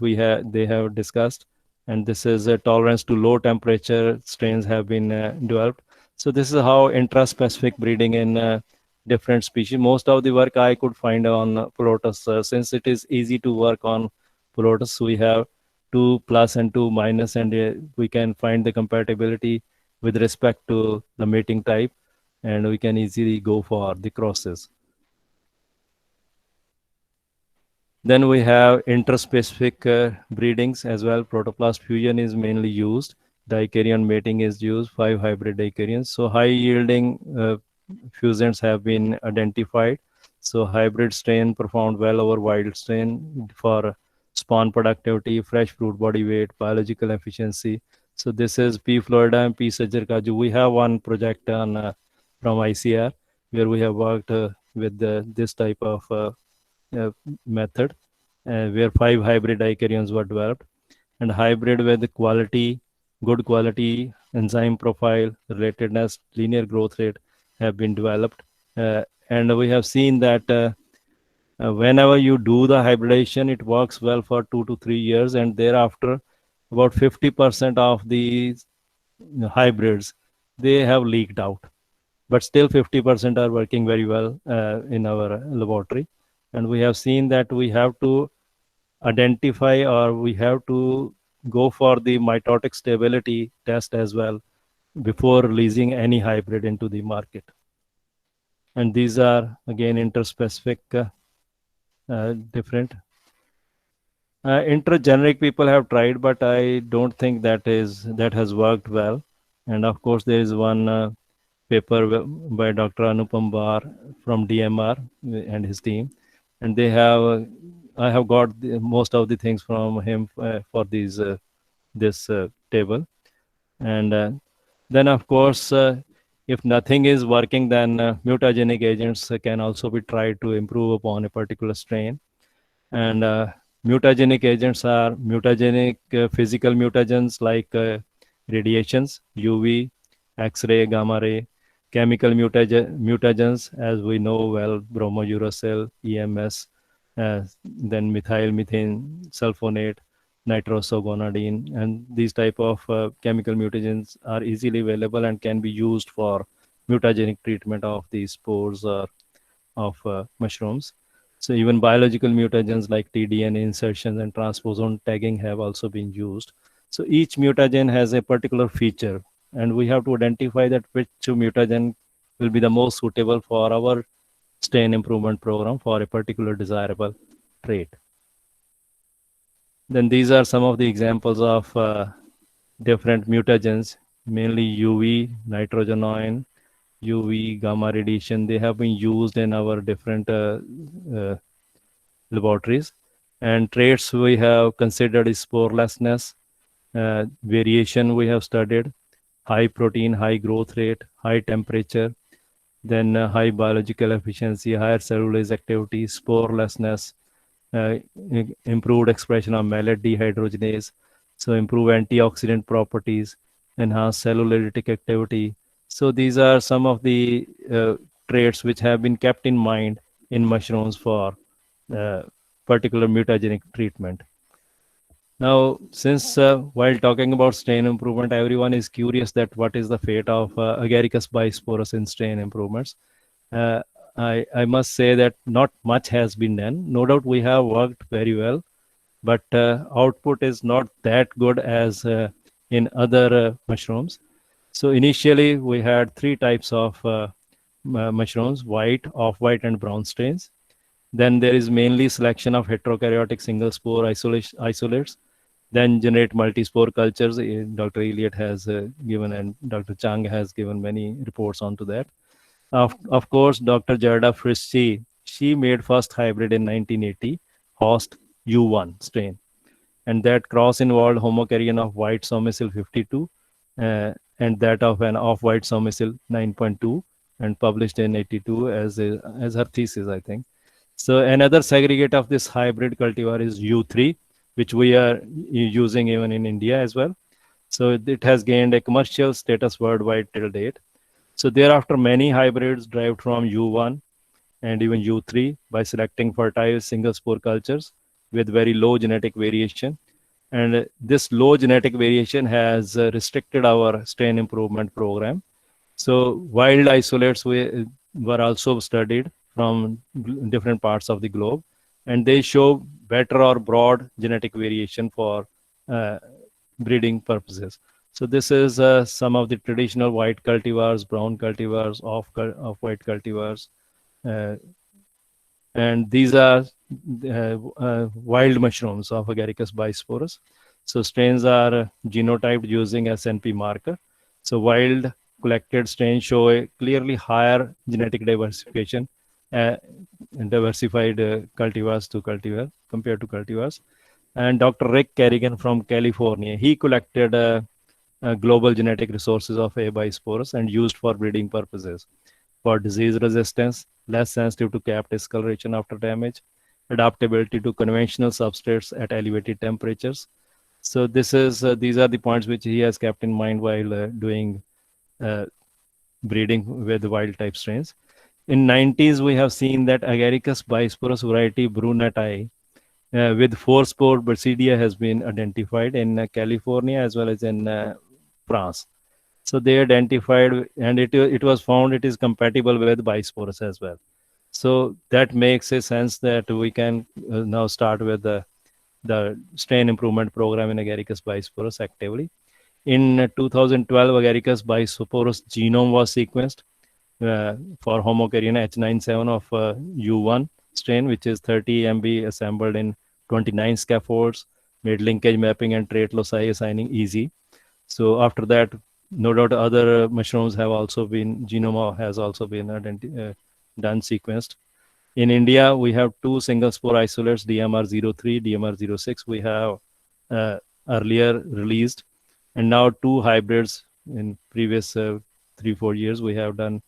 they have discussed, and this is a tolerance to low temperature strains have been developed. So this is how intraspecific breeding in different species. Most of the work I could find on Pilotus. Since it is easy to work on Pilotus, we have 2 plus and 2 minus, and we can find the compatibility with respect to the mating type, and we can easily go for the crosses. Then we have interspecific breedings as well. Protoplast fusion is mainly used. Dikaryon mating is used, 5 hybrid dicaryons. So high yielding fusions have been identified. So hybrid strain performed well over wild strain for spawn productivity, fresh fruit body weight, biological efficiency. So this is P. Florida and P. Sajjar Kaju. We have one project on from ICR where we have worked with this type of method where 5 hybrid dicaryons were developed, and hybrid with quality, good quality, enzyme profile, relatedness, linear growth rate have been developed. And we have seen that whenever you do the hybridization, it works well for 2 to 3 years, and thereafter about 50% of these hybrids, they have leaked out. But still 50% are working very well in our laboratory. And we have seen that we have to identify, or we have to go for the mitotic stability test as well before releasing any hybrid into the market. And these are again interspecific different. Intergeneric people have tried, but I don't think that has worked well. And of course, there is one paper by Dr. Anupam Bar from DMR and his team, and they have. I have got most of the things from him for this table, and then of course, if nothing is working, then mutagenic agents can also be tried to improve upon a particular strain. And mutagenic agents are mutagenic physical mutagens like radiations, UV, X-ray, gamma ray, chemical mutagens, as we know well, bromouracil, EMS, then methyl methane sulfonate, nitrosogonadine, and these type of chemical mutagens are easily available and can be used for mutagenic treatment of these spores or of mushrooms. So even biological mutagens like tDNA insertions and transposon tagging have also been used. So each mutagen has a particular feature, and we have to identify that which mutagen will be the most suitable for our strain improvement program for a particular desirable trait. Then these are some of the examples of different mutagens, mainly UV, nitrogenoin, UV, gamma radiation. They have been used in our different laboratories. And traits we have considered is sporelessness, variation we have studied, high protein, high growth rate, high temperature, then high biological efficiency, higher cellulase activity, sporelessness, improved expression of malate dehydrogenase, so improve antioxidant properties, enhance cellular-lytic activity. So these are some of the traits which have been kept in mind in mushrooms for particular mutagenic treatment. Now, since while talking about strain improvement, everyone is curious that what is the fate of Agaricus bisporus in strain improvements. I must say that not much has been done. No doubt we have worked very well, but output is not that good as in other mushrooms. So initially we had three types of mushrooms: white, off-white, and brown strains. Then there is mainly selection of heterokaryotic single spore isolates. Then generate multi-spore cultures. Dr. Elliott has given, and Dr. Chang has given many reports onto that. Of course, Dr. Gerda Frischi, she made first hybrid in 1980, host U1 strain. And that cross involved homokaryon of white somicil 52 and that of an off-white somicil 9.2, and published in 82 as her thesis, I think. So another segregate of this hybrid cultivar is U3, which we are using even in India as well. So it has gained a commercial status worldwide till date. So thereafter, many hybrids derived from U1 and even U3 by selecting fertile single spore cultures with very low genetic variation. And this low genetic variation has restricted our strain improvement program. So wild isolates were also studied from different parts of the globe, and they show better or broad genetic variation for breeding purposes. So this is some of the traditional white cultivars, brown cultivars, off-white cultivars, and these are wild mushrooms of Agaricus bisporus. So strains are genotyped using SNP marker. So wild collected strains show a clearly higher genetic diversification, diversified cultivars to cultivar compared to cultivars. And Dr. Rick Kerrigan from California, he collected global genetic resources of A. bisporus and used for breeding purposes for disease resistance, less sensitive to cap discoloration after damage, adaptability to conventional substrates at elevated temperatures. So this is these are the points which he has kept in mind while doing breeding with wild type strains. In 90s, we have seen that Agaricus bisporus variety bruneti with 4-spore Basidia has been identified in California as well as in France. So they identified, and it was found it is compatible with bisporus as well. So that makes a sense that we can now start with the strain improvement program in Agaricus bisporus actively. In 2012, Agaricus bisporus genome was sequenced for Homocarina H97 of U1 strain, which is 30 MB assembled in 29 scaffolds, made linkage mapping and trait loci assigning easy. So after that, no doubt other mushrooms have also been, genome has also been done sequenced. In India, we have two single spore isolates, DMR03, DMR06. We have earlier released, and now two hybrids in previous 3-4 years. We have done,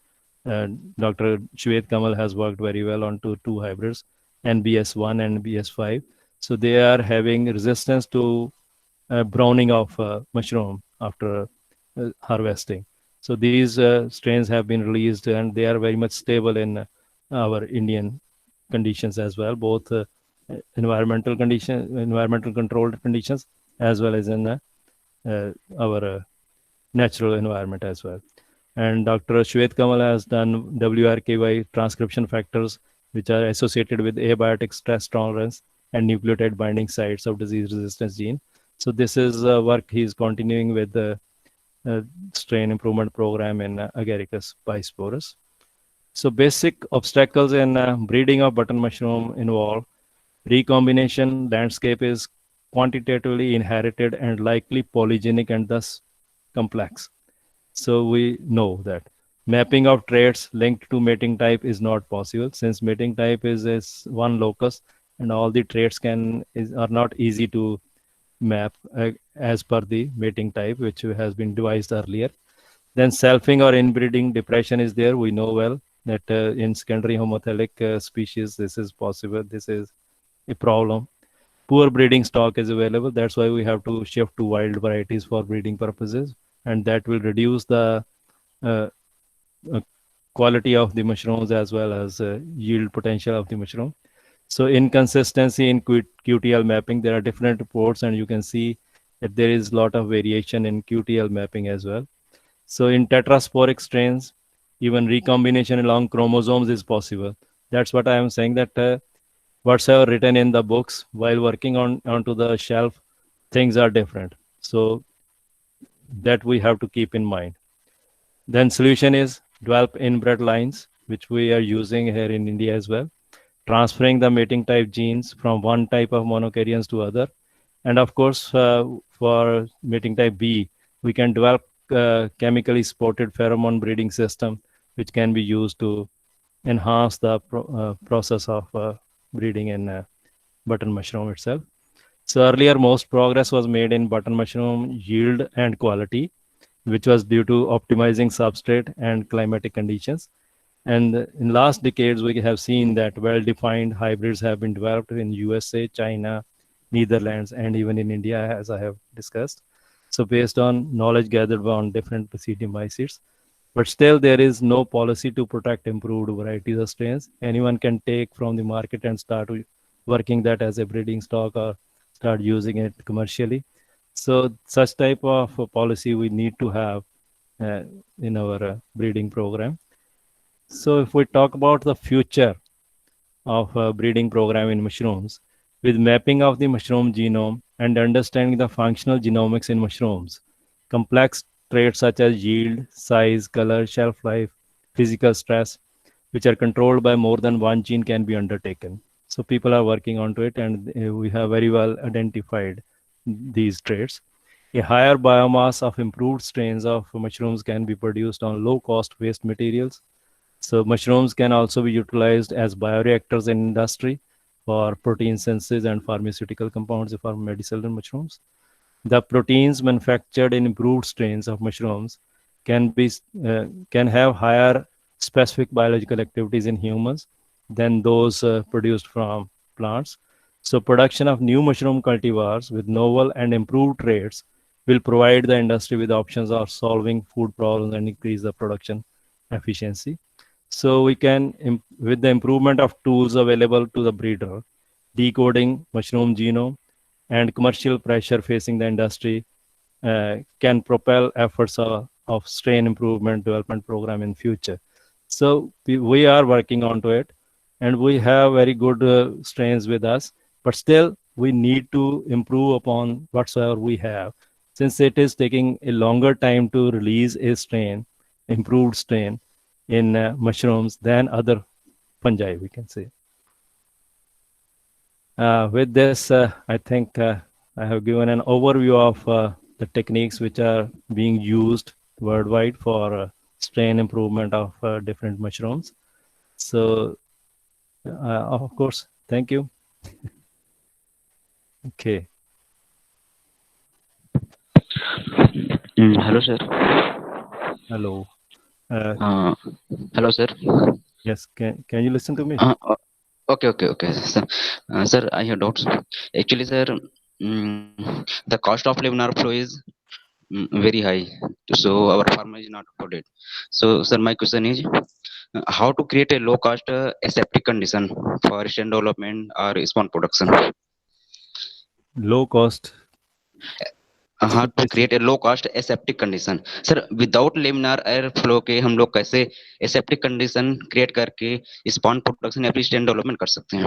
Dr. Shwet Kamal has worked very well on two hybrids, NBS1 and NBS5. So they are having resistance to browning of mushroom after harvesting. So these strains have been released and they are very much stable in our Indian conditions as well, both environmental controlled conditions, as well as in our natural environment as well. And Dr. Shwet Kamal has done WRKY transcription factors, which are associated with abiotic stress tolerance and nucleotide binding sites of disease resistance gene. So this is work he's continuing with the strain improvement program in Agaricus bisporus. So basic obstacles in breeding of button mushroom involve recombination landscape is quantitatively inherited and likely polygenic and thus complex. So we know that mapping of traits linked to mating type is not possible, since mating type is one locus and all the traits are not easy to map as per the mating type, which has been devised earlier. Then selfing or inbreeding depression is there. We know well that in secondary homothelic species, this is possible. This is a problem. Poor breeding stock is available. That's why we have to shift to wild varieties for breeding purposes, and that will reduce the quality of the mushrooms as well as yield potential of the mushroom. So inconsistency in QTL mapping, there are different reports and you can see that there is a lot of variation in QTL mapping as well. So in tetrasporic strains, even recombination along chromosomes is possible. That's what I am saying, that whatsoever written in the books, while working onto the shelf, things are different. So that we have to keep in mind. Then solution is develop inbred lines, which we are using here in India as well, transferring the mating type genes from one type of monokaryons to other. And of course, for mating type B, we can develop chemically supported pheromone breeding system, which can be used to enhance the process of breeding in button mushroom itself. So earlier, most progress was made in button mushroom yield and quality, which was due to optimizing substrate and climatic conditions. And in last decades, we have seen that well-defined hybrids have been developed in USA, China, Netherlands, and even in India, as I have discussed. So based on knowledge gathered on different Basidium mycetes, but still there is no policy to protect improved varieties of strains. Anyone can take from the market and start working that as a breeding stock or start using it commercially. So such type of policy we need to have in our breeding program. So if we talk about the future of breeding program in mushrooms, with mapping of the mushroom genome and understanding the functional genomics in mushrooms, complex traits such as yield, size, color, shelf life, physical stress, which are controlled by more than one gene, can be undertaken. So people are working onto it, and we have very well identified these traits. A higher biomass of improved strains of mushrooms can be produced on low-cost waste materials. So mushrooms can also be utilized as bioreactors in industry for protein synthesis and pharmaceutical compounds for medicinal mushrooms. The proteins manufactured in improved strains of mushrooms can have higher specific biological activities in humans than those produced from plants. So production of new mushroom cultivars with novel and improved traits will provide the industry with options of solving food problems and increase the production efficiency. So we can, with the improvement of tools available to the breeder, decoding mushroom genome and commercial pressure facing the industry can propel efforts of strain improvement development program in future. So we are working onto it, and we have very good strains with us, but still we need to improve upon whatsoever we have, since it is taking a longer time to release a strain, improved strain in mushrooms than other fungi, we can say. With this, I think I have given an overview of the techniques which are being used worldwide for strain improvement of different mushrooms. So, of course, thank you. Okay. Hello, sir. Hello. Hello, sir. Yes, can you listen to me? Okay. Sir, I have doubts. Actually, sir, the cost of laminar flow is very high, so our farmer is not afford it. So, sir, my question is, how to create a low-cost aseptic condition for strain development or spawn production? Low cost. How to create a low cost aseptic condition. Sir without laminar air flow के हम लोग कैसे aseptic condition create करके spawn production या फिर stand development कर सकते हैं?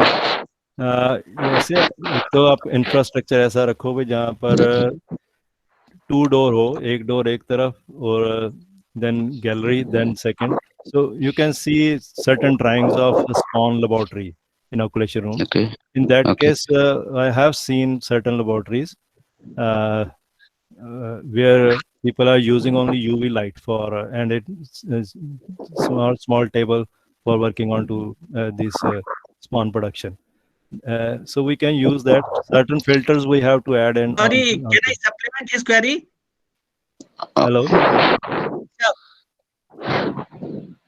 वैसे एक तो आप इंफ्रास्ट्रक्चर ऐसा रखो भाई जहाँ पर 2 डोर हो, एक डोर एक तरफ और then gallery, then second. So you can see certain drawings of the spawn laboratory inoculation room. Okay. In that Okay. case, I have seen certain laboratories where people are using only UV light for and it's small table for working onto this spawn production. So we can use that. Certain filters we have to add in. Sorry, can I supplement his query? Hello.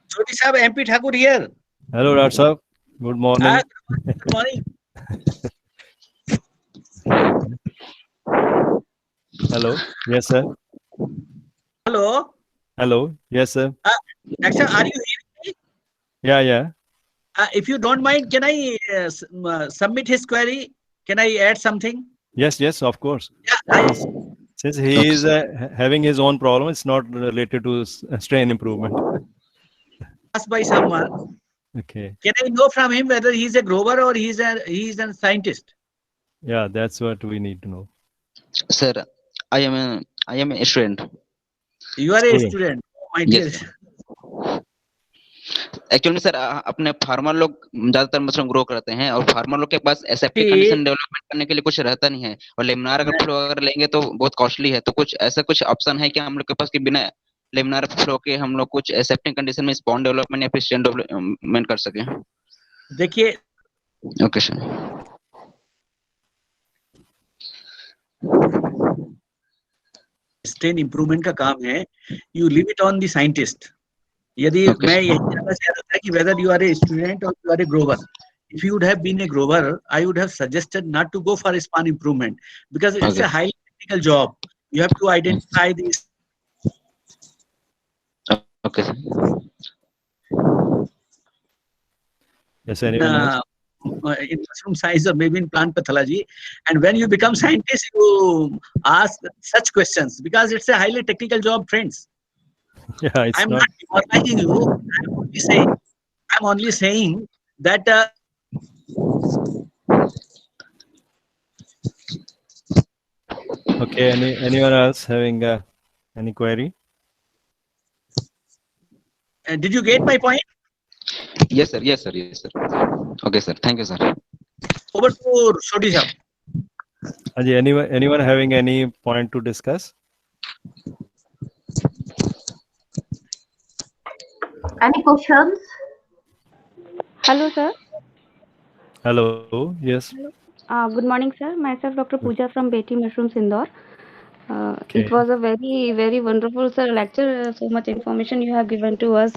Choti Sahab, MP Thakur here. Hello, Raj Sahab. Good morning. Good morning. Hello. Yes, sir. Hello. Hello. Yes, sir. Akshay, are you hearing me? Yeah. If you don't mind, can I submit his query? Can I add something? Yes, of course. Yeah, Since he is having his own problem, it's not related to strain improvement. asked by someone. Okay. Can I know from him whether he's a grower or he's a scientist? Yeah, that's what we need to know. Sir, I am a student. You are a student, my dear. Yes. Actually sir अपने farmer लोग ज्यादातर mushroom grow करते हैं और farmer लोग के पास aseptic condition development करने के लिए कुछ रहता नहीं है और लेमिनार अगर फ्लो अगर लेंगे तो बहुत कॉस्टली है, तो कुछ ऐसा कुछ ऑप्शन है कि हम लोग के पास कि बिना लेमिनार फ्लो के हम लोग कुछ एसेप्टिक कंडीशन में स्पॉन डेवलपमेंट या फिर स्ट्रेन डेवलपमेंट कर सके? देखिए, ओके सर. स्ट्रेन इंप्रूवमेंट का काम है, you leave it on the scientist. यदि मैं यही जानना चाह रहा था कि whether you are a student or you are a grower. If you would have been a grower, I would have suggested not to go for a spawn improvement because it's a highly technical job. You have to identify these. Okay. Yes, anyone else? In mushroom science or maybe in plant pathology, and when you become scientist, you ask such questions because it's a highly technical job, friends. Yeah, it's I'm not demoralizing you. I'm only saying that. Okay. Anyone else having any query? Did you get my point? Yes, sir. Okay, sir. Thank you, sir. Over to Choti Sahab. Anyone having any point to discuss? Any questions? Hello, sir. Hello. Yes. Good morning, sir. Myself, Dr. Pooja from Beti Mushrooms, Indore. Okay. It was a very, very wonderful, sir, lecture. So much information you have given to us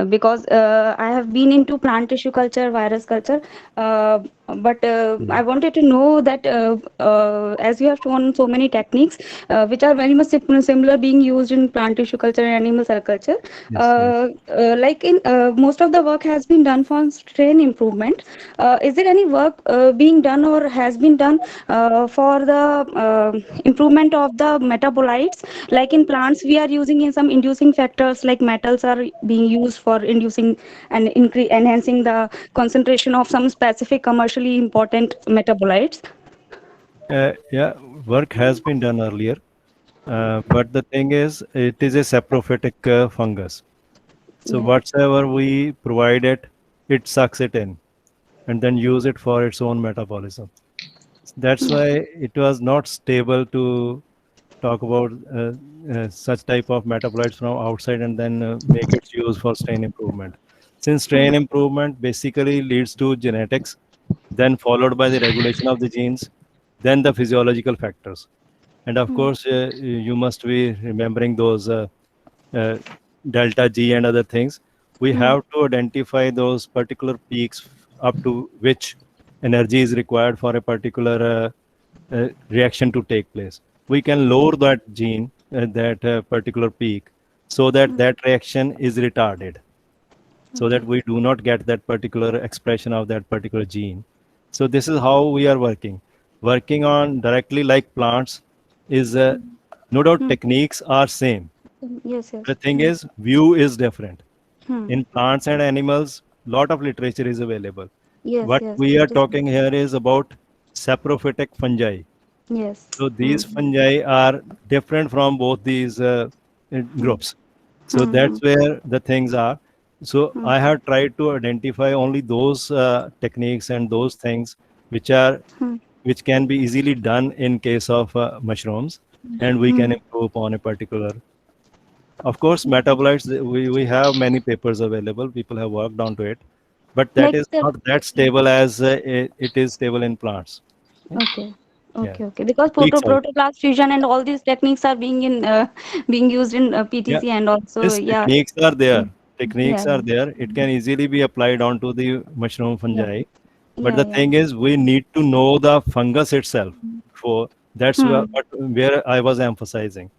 because I have been into plant tissue culture, virus culture. But I wanted to know that as you have shown so many techniques which are very much similar being used in plant tissue culture and animal cell culture. Like in most of the work has been done for strain improvement. Is there any work being done or has been done for the improvement improvement of the metabolites. Like in plants, we are using in some inducing factors, like metals are being used for inducing and enhancing the concentration of some specific commercially important metabolites. Yeah, work has been done earlier, but the thing is, it is a saprophytic fungus. So Yeah. whatsoever we provide it, it sucks it in and then use it for its own metabolism. That's why it was not stable to talk about such type of metabolites from outside and then make its use for strain improvement. Since strain improvement basically leads to genetics, then followed by the regulation of the genes, then the physiological factors. And of course, you must be remembering those uh, delta G and other things. We have to identify those particular peaks up to which energy is required for a particular reaction to take place. We can lower that gene, that particular peak, so that that reaction is retarded, so that we do not get that particular expression of that particular gene. So this is how we are working on directly like plants is no doubt techniques are same. Yes, yes. The thing is view is different. Hmm. In plants and animals, lot of literature is available. Yes, What yes. we are That is, talking here is about saprophytic fungi. yes. So these fungi are different from both these groups. So that's where the things are. So I have tried to identify only those techniques and those things which are which can be easily done in case of mushrooms, and we can improve upon a particular. Of course, metabolites. We have many papers available. People have worked onto it, but that Like is the, not that stable as it is stable in plants. okay. Yeah, Okay, okay. Because peaks also. protoplast fusion and all these techniques are being in being used in Yeah, PTC and also, these yeah. techniques are there. Mm. Techniques Yeah, are there. It can easily be applied onto the mushroom yeah, fungi. But yeah, the yeah. thing is, we need to know the fungus itself. For that's Hmm. where I was emphasizing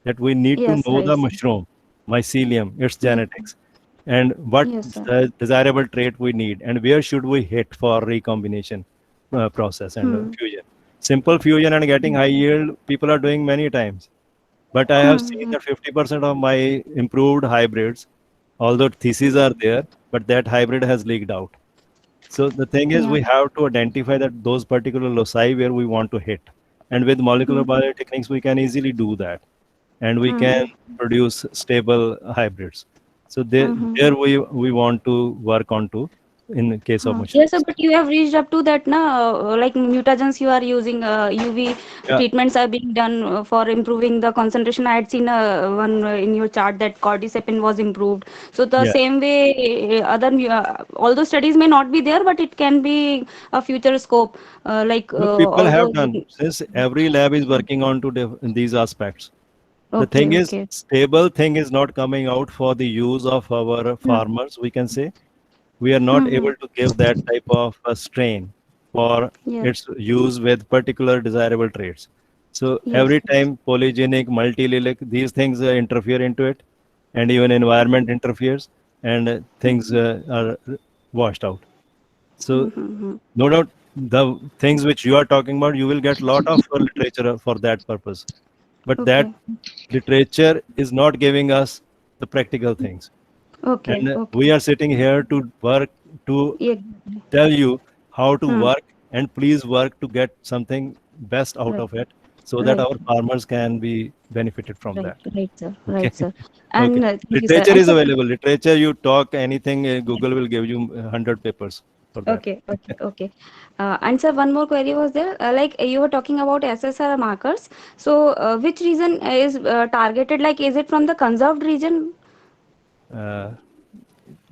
that we need to Yes, know right, the sir. mushroom, mycelium, its genetics, and what Yes, sir. desirable trait we need, and where should we hit for recombination process and fusion. Simple fusion and getting high yield, people are doing many times. But I have seen that 50% of my improved hybrids, although theses are there, but that hybrid has leaked out. So the thing is, Yeah. we have to identify that those particular loci where we want to hit. And with molecular biotechniques, we can easily do that. And we can produce stable hybrids. So there we want to work on to in the case of Yes, sir, mushrooms. but you have reached up to that, na? Like mutagens you are using, UV Yeah, treatments are being done for improving the concentration. I had seen one in your chart that cordycepin was improved. So the yeah. same way, all those studies may not be there, but it can be a future scope. Like No, people all have those. done since every lab is working on to these aspects. The Okay, thing is, okay. stable thing is not coming out for the use of our farmers. We can say we are not able to give that type of strain for Yes, its use with particular desirable traits. So yes, every time polygenic, multililic, these things interfere into it, and even environment interferes, and things are washed out. So no doubt the things which you are talking about, you will get a lot of literature for that purpose. But that okay, literature is not giving us the practical things. okay, And okay. we are sitting here to work to Yeah, tell you how to hmm. work, and please work to get something best out Right, of it so that right. our farmers can be benefited from Right, that. right, sir. Okay. Right, sir. Okay. And thank you, sir. Literature And is sir, available. Literature, you talk anything, Google will give you 100 papers for that. okay, okay, okay. And sir, one more query was there. Like you were talking about SSR markers. So, which region is targeted? Like, is it from the conserved region? Uh,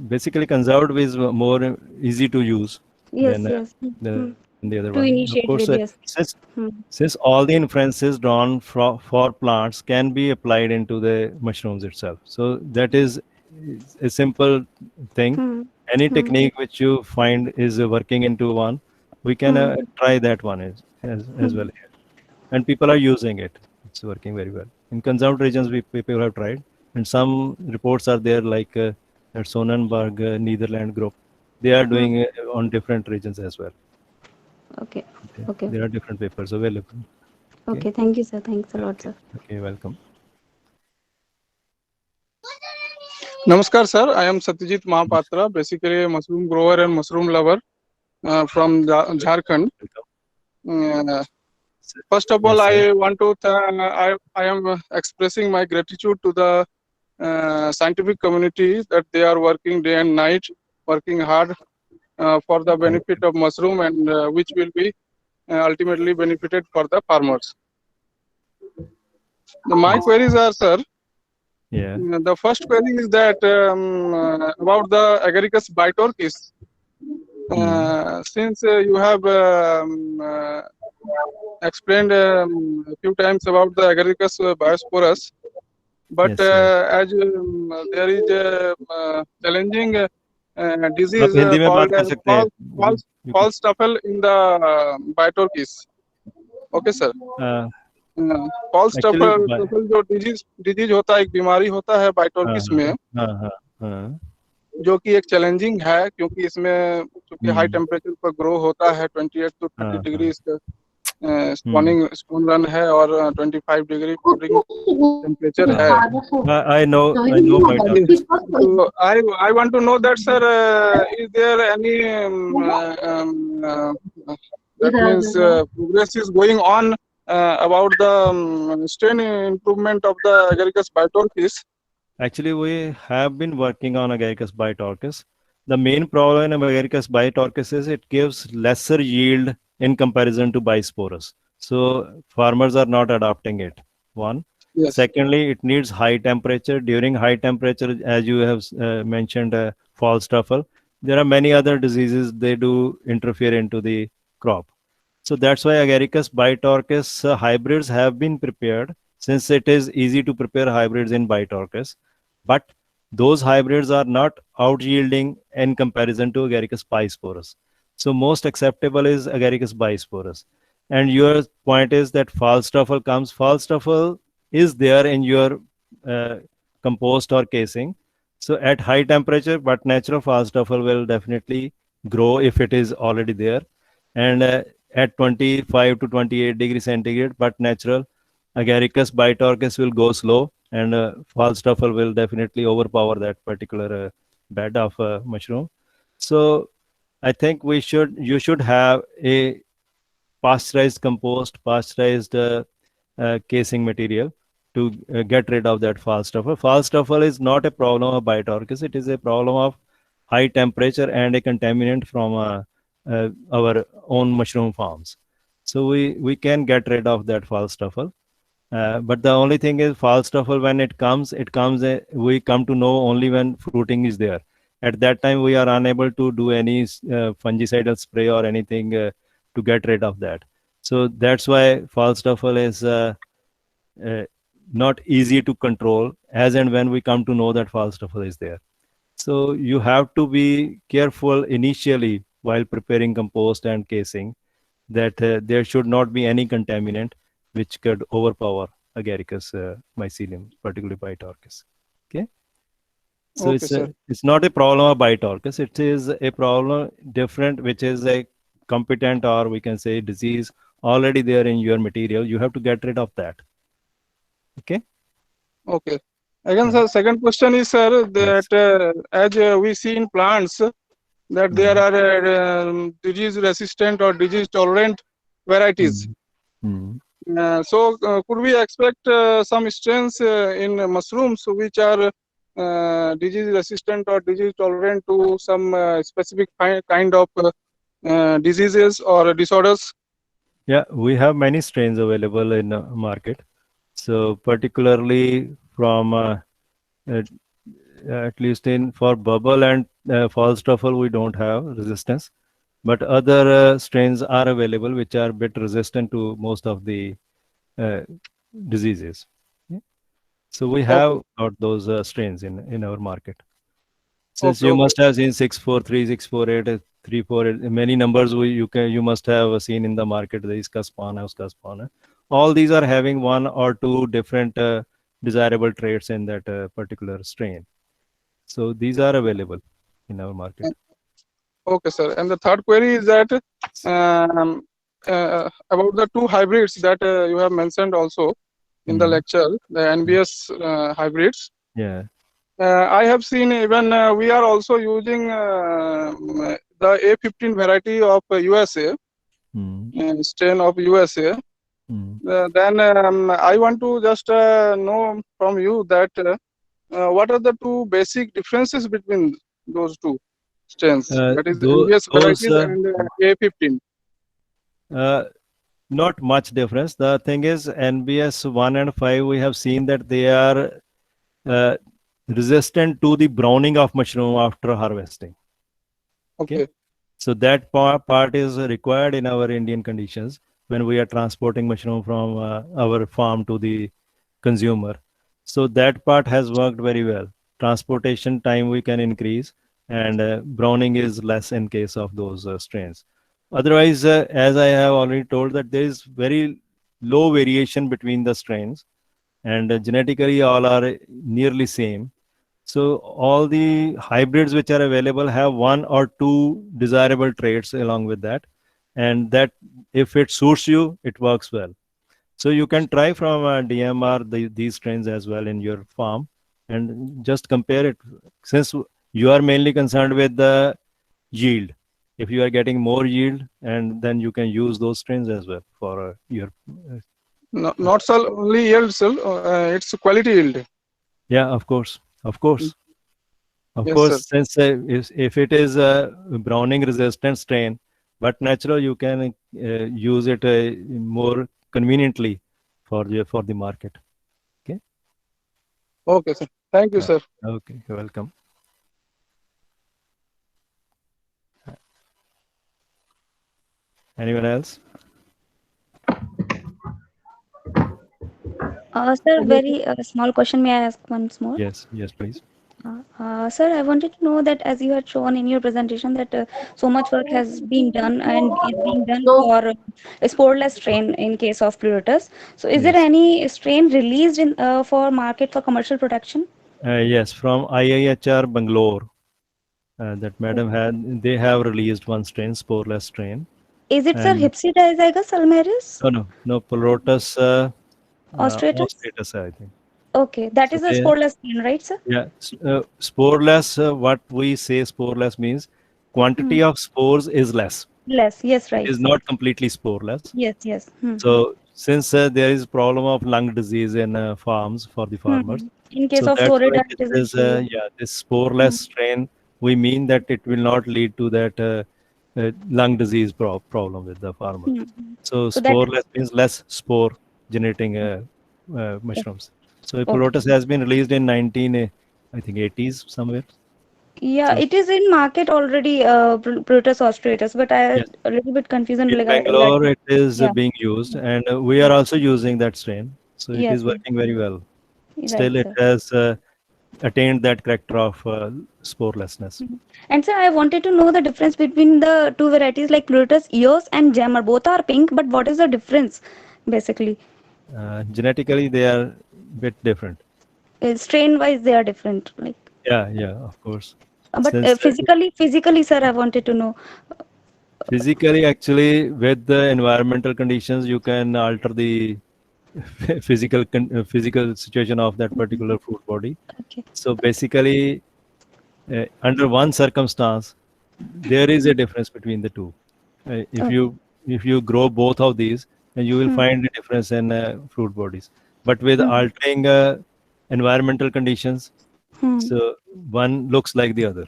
Basically, conserved is more easy to use Yes, than yes. the other To one. Of initiate course, various. since Hmm. since all the inferences drawn for plants can be applied into the mushrooms itself, so that is a simple thing. Hmm. Any Hmm. technique which you find is working into one, we can Hmm. try that one as well here, and people are using it. It's working very well in conserved regions. People have tried, and some reports are there like at Sonnenberg Netherlands group. They are Hmm. doing on different regions as well. Okay, Okay. okay. There are different papers available. Okay, thank you, sir. Thanks a lot, sir. Okay, welcome. Namaskar, sir. I am Satyajit Mahapatra, basically a mushroom grower and mushroom lover from Jharkhand. Uh, First of all, Yes, sir. I want to I am expressing my gratitude to the scientific community that they are working day and night, working hard for the benefit of mushroom, and which will be ultimately benefited for the farmers. My Yes. queries are, sir. Yeah. The first query is that about the Agaricus bitorquis. Since you have explained a few times about the Agaricus biosporus, but Yes, yes. as there is a challenging आप disease Hindi में बात called कर सकते हैं. false truffle in the bitorquis. Okay, sir. False Actually, truffle जो disease होता है, एक बीमारी होता है बाइटोर्किस में, जो कि एक चैलेंजिंग है, क्योंकि इसमें चूंकि हाई टेम्परेचर पर ग्रो होता है, 28 to 30 डिग्री स्पॉन रन है और 25 डिग्री कूलिंग टेम्परेचर है. I know bitorquis. So I want to know that, sir, is there any that means progress is going on about the strain improvement of the Agaricus bitorquis? Actually, we have been working on Agaricus bitorquis. The main problem in Agaricus bitorquis is it gives lesser yield in comparison to Biosporus. So farmers are not adopting it. One. Yes. Secondly, it needs high temperature. During high temperature, as you have mentioned, false truffle, there are many other diseases they do interfere into the crop. So that's why Agaricus bitorquis hybrids have been prepared, since it is easy to prepare hybrids in bitorquis. But those hybrids are not out yielding in comparison to Agaricus biosporus. So most acceptable is Agaricus biosporus. And your point is that false truffle comes. False truffle is there in your compost or casing. So at high temperature, but natural false truffle will definitely grow if it is already there. And at 25 to 28 degrees centigrade, but natural Agaricus bitorquis will go slow, and false truffle will definitely overpower that particular bed of mushroom. So I think you should have a pasteurized compost, pasteurized casing material to get rid of that false truffle. False truffle is not a problem of bitorquis. It is a problem of high temperature and a contaminant from our own mushroom farms. So we can get rid of that false truffle. But the only thing is false truffle, when it comes, we come to know only when fruiting is there. At that time, we are unable to do any fungicidal spray or anything to get rid of that. So that's why false truffle is not easy to control as and when we come to know that false truffle is there. So you have to be careful initially while preparing compost and casing that there should not be any contaminant which could overpower Agaricus mycelium, particularly bitorquis. Okay. So Okay, it's not a problem of bitorquis. It is a problem different, which is a competent, or we can say disease already there in your material. You have to get rid of that. Okay. Okay. Again, sir, second question is, sir, that as we see in plants that there are disease resistant or disease tolerant varieties. So could we expect some strains in mushrooms which are disease resistant or disease tolerant to some specific kind of diseases or disorders? Yeah, we have many strains available in the market. So particularly from at least for bubble and false truffle, we don't have resistance, but other strains are available which are a bit resistant to most of the diseases. Yeah. So we have got those strains in our market. Since you must have seen 643, 648, 348, many numbers you must have seen in the market. The iska spawn hai, uska spawn hai. All these are having one or two different desirable traits in that particular strain. So these are available in our market. Okay, sir. And the third query is that about the two hybrids that you have mentioned also in the Mhm. lecture, the NBS hybrids. Yeah. I have seen even we are also using the A15 variety of USA, Mm. strain of USA. Mm. Then I want to just know from you that what are the two basic differences between those two strains? That is NBS Those varieties and A15. uh, not much difference. The thing is, NBS 1 and 5, we have seen that they are uh, resistant to the browning of mushroom after harvesting. Okay. Okay. So that part is required in our Indian conditions when we are transporting mushroom from our farm to the consumer. So that part has worked very well. Transportation time we can increase, and browning is less in case of those strains. Otherwise, as I have already told, that there is very low variation between the strains, and genetically all are nearly same. So all the hybrids which are available have one or two desirable traits along with that, and that if it suits you, it works well. So you can try from DMR these strains as well in your farm, and just compare it. Since you are mainly concerned with the yield, if you are getting more yield, and then you can use those strains as well for your. Not only yield, sir, it's quality yield. Yeah, of course, of course. Of Yes, sir. course, since if it is a browning resistant strain, but natural, you can use it more conveniently for the market. Okay. Okay, sir. Thank you, sir. Okay. You're welcome. Anyone else? Sir, very small question. May I ask once more? Yes. Yes, please. Sir, I wanted to know that as you had shown in your presentation that so much work has been done and is being done No. for a sporeless strain in case of Plutus. So, is there Yes. any strain released in for market for commercial production? Yes, from IIHR Bangalore. That madam had they have released one strain, sporeless strain, Is it, sir, and Hypsidizygus salmaris, no Plotus ostratus? ostratus, I think. Okay, that So is a they sporeless strain, right, sir? Yeah, sporeless. What we say sporeless means Hmm. quantity of spores is less. Less. Yes, It right, is sir. not completely sporeless. Yes, yes. Hmm. So since there is problem of lung disease in farms for the Hmm. farmers, In case so of that's why Florida, it this is is actually. this sporeless Hmm. strain. We mean that it will not lead to that lung disease problem with the farmer. Hmm. So So that. sporeless means less spore generating mushrooms. So Okay. Pilotus has been released in 19, I think 80s somewhere. Yeah, So it is in market already, Plutus ostratus, but I yes, had a little bit confusion in regarding. Bangalore it is Yeah. being used, and we are also using that strain. So it Yes, is yes. working very well. Right, Still, it sir. has attained that character of sporelessness. Mhm. And sir, I wanted to know the difference between the two varieties like Plutus EOS and Jammer. Both are pink, but what is the difference, basically? Genetically, they are bit different. Strain-wise, they are different. Like, Yeah, of course. but Since physically, sir, I wanted to know. physically, actually, with the environmental conditions, you can alter the physical situation of that particular fruit body. Okay. So basically, under one circumstance, there is a difference between the two. If Okay. you grow both of these, then you will Hmm. find a difference in fruit bodies. But with Hmm. altering environmental conditions, Hmm. so one looks like the other.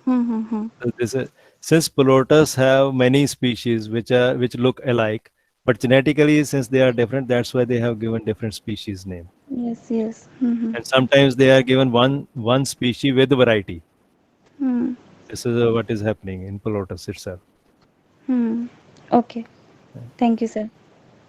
Hmm. Hmm. Hmm. So since Pilotus have many species which look alike, but genetically since they are different, that's why they have given different species name. Yes, yes. Hmm. And sometimes they are given one species with variety. Hmm. This is what is happening in Pilotus itself. Hmm. Okay. Thank you, sir.